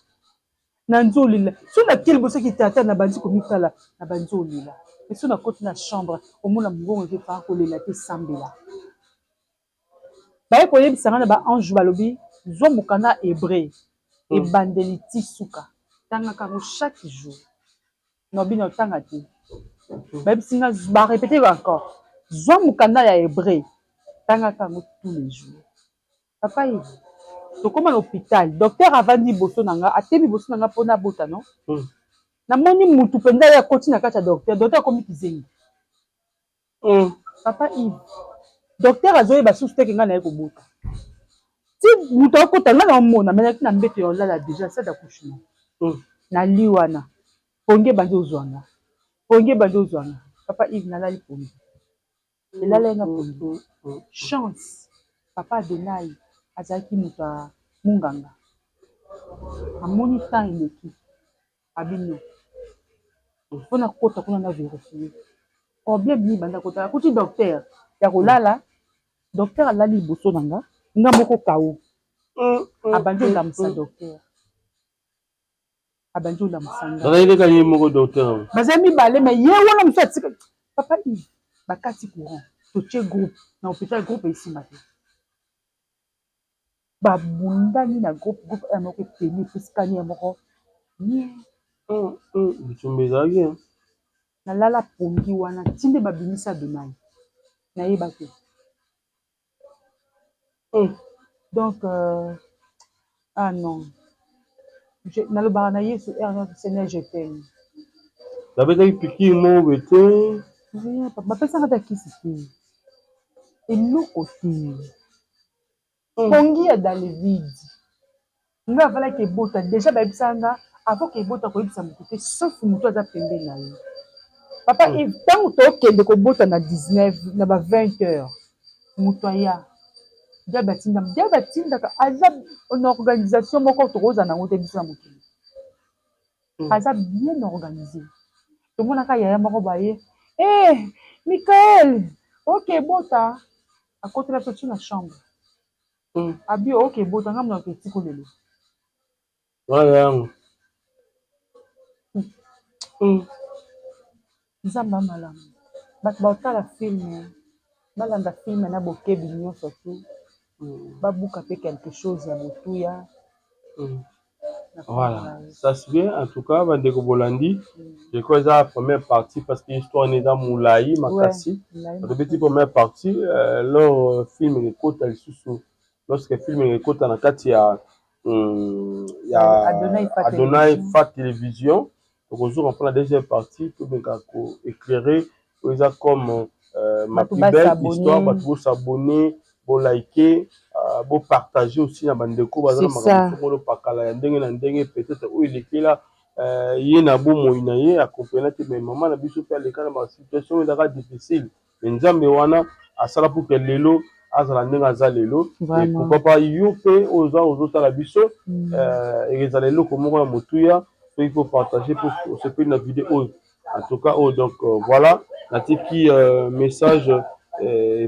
Na nzolila. So na kile boso ki tata na banzi komikala na banzo lela. Et so na côté na chambre, au moins la mbongo ke fa ko lela te sambela. Ba ko yebisa na ba ange balobi, zo mukana hébreu et bandeli tisuka. Tanga ka chaque jour. No bino tanga te. Ba bisinga ba répéter encore. Zo mukana ya hébreu. Tanga ka tous les jours. Papa yi. To comme à l'hôpital, docteur avandi boso nanga, atebi boso nanga pona bota non? Na moni mutu penda ya koti na kati ya docteur komi kizengi. Papa Yves. Docteur azoye ba sous teke nga na yeko bota. Ti mutu akota nga na mona, mais na mbeto yo lala déjà ça d'accouchement. Na liwana. Ponge bandi ozwanga. Ponge bandi ozwanga. Papa Yves na lali ponge. Elala nga ponge. Chance. Papa Adenai azaki mutu munganga. Amoni temps ileki. Abino. Pona kota kuna na vérifier. Combien bini banda kota. Kuti docteur. Ya kolala. Docteur alali boso nanga. Nga moko kawo. Abandi la msa docteur. Abandi la msanga. Dans les cas il moko docteur. Bazami balé mais ye wana msa tsika. Papa Yves. Bakati courant. Toche groupe. Na hôpital groupe ici matin. Babundani na groupe ya moko peni piskani ya moko. Nie. Tumbezaki. Na lala pongi wana tinde babimisa Benai. Na yeba te. Donc ah non. Na le barana yesu Seigneur je t'aime. La bête piqué mon bête. Papa pesa kata kisi. Et l'autre côté. Pongi ya dans le vide. Nga vala ke bota déjà ba bisanga avant ke bota ko ibisa muté sauf muto aza pembe na yo. Papa Yves tant to kende ko bota na 19 na ba 20h. Muto ya. Dia batinda ka aza une organisation moko to roza na ngote biso muté. Aza bien organisé. To mona ka yaya moko baye. Eh, Michael. OK bota. À côté la petite chambre. Abi OK bota ngam na petit ko lelo. Voilà. Nzamba malamu. Bato baotala film. Balanda film na bokebi nyonso tu. Babuka pe quelque chose ya botuya. Voilà, ça se vient en tout cas, Bandeko Bolandi. Je crois que c'est la première partie parce que l'histoire n'est dans Moulaï, Makassi. La petite première partie, leur film est côté lorsque le film est côté en Akati, il y a Adonai Fat Télévision. Donc aujourd'hui, on prend la deuxième partie pour éclairer comme ma plus belle histoire, pour s'abonner, pour liker. Pour partager aussi na bandeko bazana makambo pakala ya ndenge na ndenge peut-être où il est là ye na bo moina ye accompagner te mais maman na biso pe aleka na situation ezaka difficile nzambe wana asala pour que lelo azala ndenge aza lelo et pourquoi pas yo pe ozotala biso ezala eloko moko ya motuya so il faut partager pour se faire une vidéo en tout cas donc voilà natiki message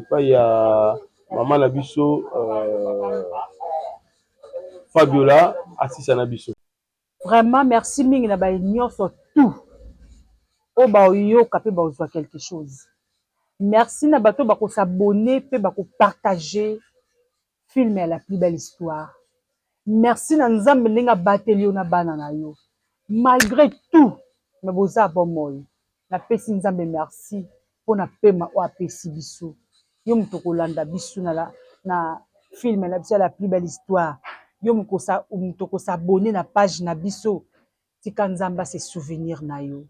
pas il y a maman Nabiso Fabiola Assisa Nabiso. Vraiment merci mingi na ba nyonso tout. O ba yo kapé ba ozwa quelque chose. Merci na bato ba ko s'abonner pe ba ko partager film à la plus belle histoire. Merci na nzambe linga batelio na bana na yo. Malgré tout, me boza bomoy. Na pesi nzambe merci pour na pema o apesi biso. Yo mutoko landa biso na film à la plus belle histoire. Yo mutoko s'abonner na page na biso. Tika nzamba se souvenir na yo.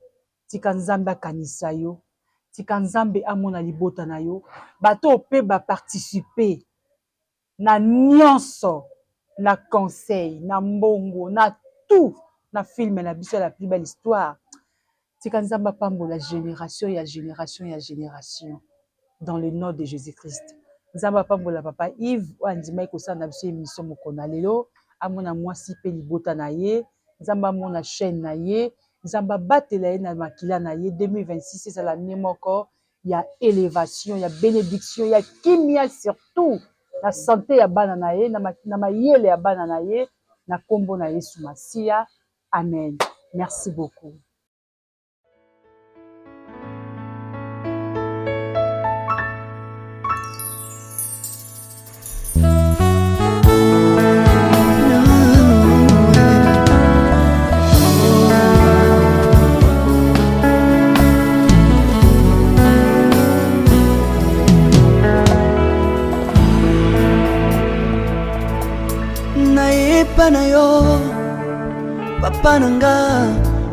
Tika nzamba kanisa yo. Tika nzambe amona libota na yo. Bato pe ba participer na nyonso, na conseil, na mbongo, na tout, na film na biso la plus belle histoire. Tika nzamba pambo la génération ya génération ya génération dans le nom de Jésus-Christ. Nzamba pambo la papa Yves andima ko sa na biso émission mokona lelo amona mwasi pe libota na ye, nzamba mona chaîne na ye, nzamba batela ye na makila na ye 2026 c'est la nemoko ya élévation, ya bénédiction, ya kimia surtout. Na santé ya bana na ye, na mayele ya bana na ye, na kombo na Yesu Masia. Amen. Merci beaucoup. Na yo papa nanga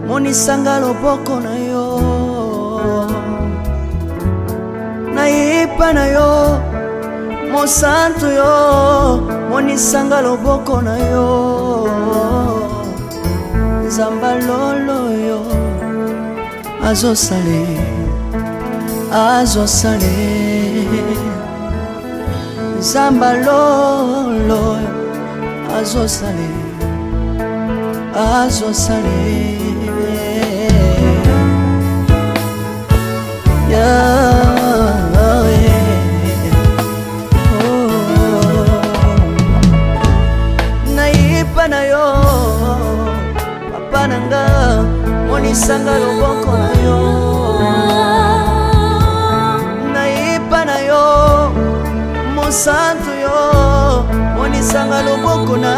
monisanga loboko na yo nayepa na yo mosantu yo monisanga loboko na yo nzamba lolo yo azosale nzamba lolo azosale nayipa na yo papa nanga monisanga loboko na yo nayipa na yo mosantu yo monisanga loboko na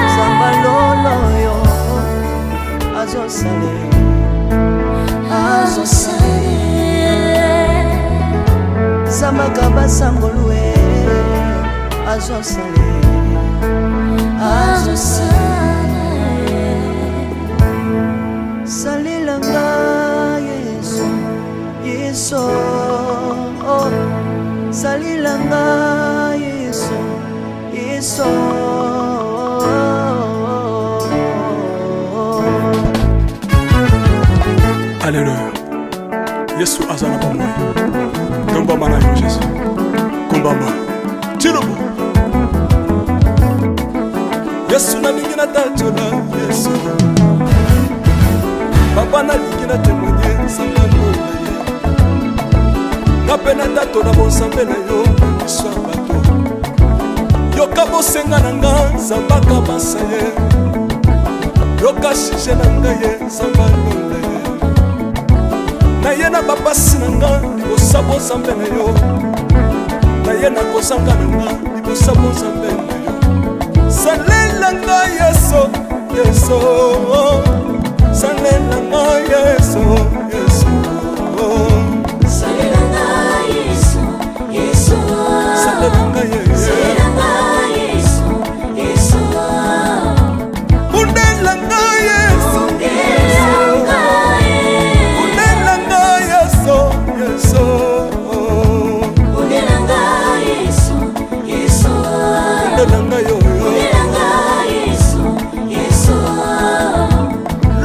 nzamba lolo yo azosale nzamba kabasangolue azosale salilanga Yesu Yesu salilanga Yesu Yesu Alléluia Yesu azana bomoi Kombamba na yo Jésus Kombamba Tilobo Yesu na lingi na tatola Yesu Papa na lingi na témoigner Sangalo napena tato na bonsambe na yo iswa bato yoka bosenga na nga nzambaka basa ye yoka shije na nga ye nzamba lola ye na ye na bapasi na nga libosa bonsambe na yo na ye na kozanga na nga libosa bonsambe na yo salela nga Yesu Yesu salela nga Yesu Yesu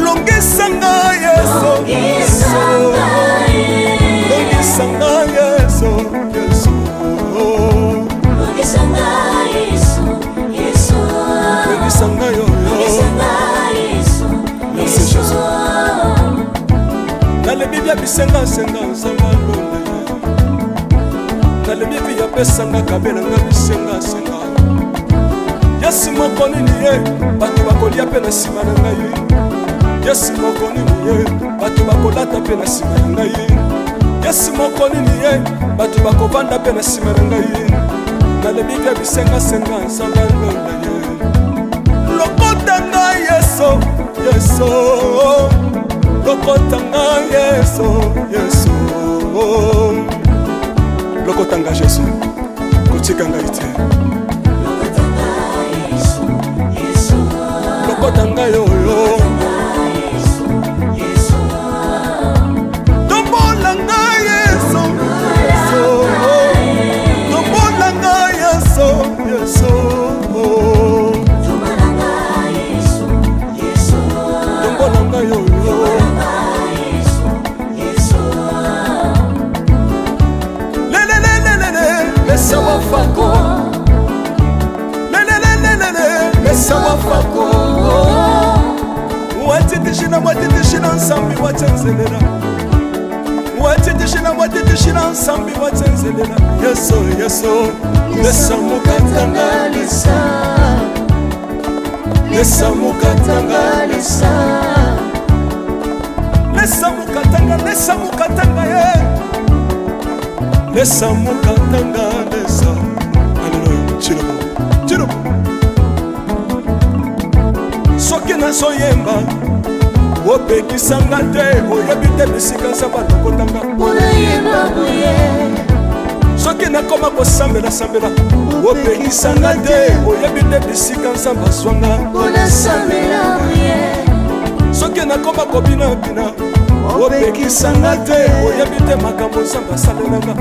Longesanga Yesu bisengasenga nzamba lolele nalembi vi yapesanga kabelanga bisengasenga yesi moko nini ye bato bakolia mpe na nsima na ngai yesi moko nini ye bato bakolata mpe na nsima na ngai yesi moko nini ye bato bakovanda mpe na nsima na ngai nalembi vi bisengasenga nzamba lolele lokota ngai yeso yeso lokotanga yeso yeso lokotanga jesu kotika ngai te lokotanga yoyo tombolanga yeso yeso tombolanga yeso yeso tombolanga yoyo Mesa wafako Mesa wafako Watitishina nsambi watenzelela Watitishina nsambi watenzelela Yeso yeso Lesa mukatanga lisa Lesa mukatanga lisa Lesa mukatanga ye Lesa mukatanga lesa Hallelujah Chilo Soki na soyemba Opekisanga te Oyebi te bisika nzamba lokotanga Olayemba buye Soki na koma kosambela sambela Opekisanga te Oyebi te bisika nzamba zwanga Olasambela buye Soki na koma kobina bina opekisanga te oyebi te makambo nzambe asalelanga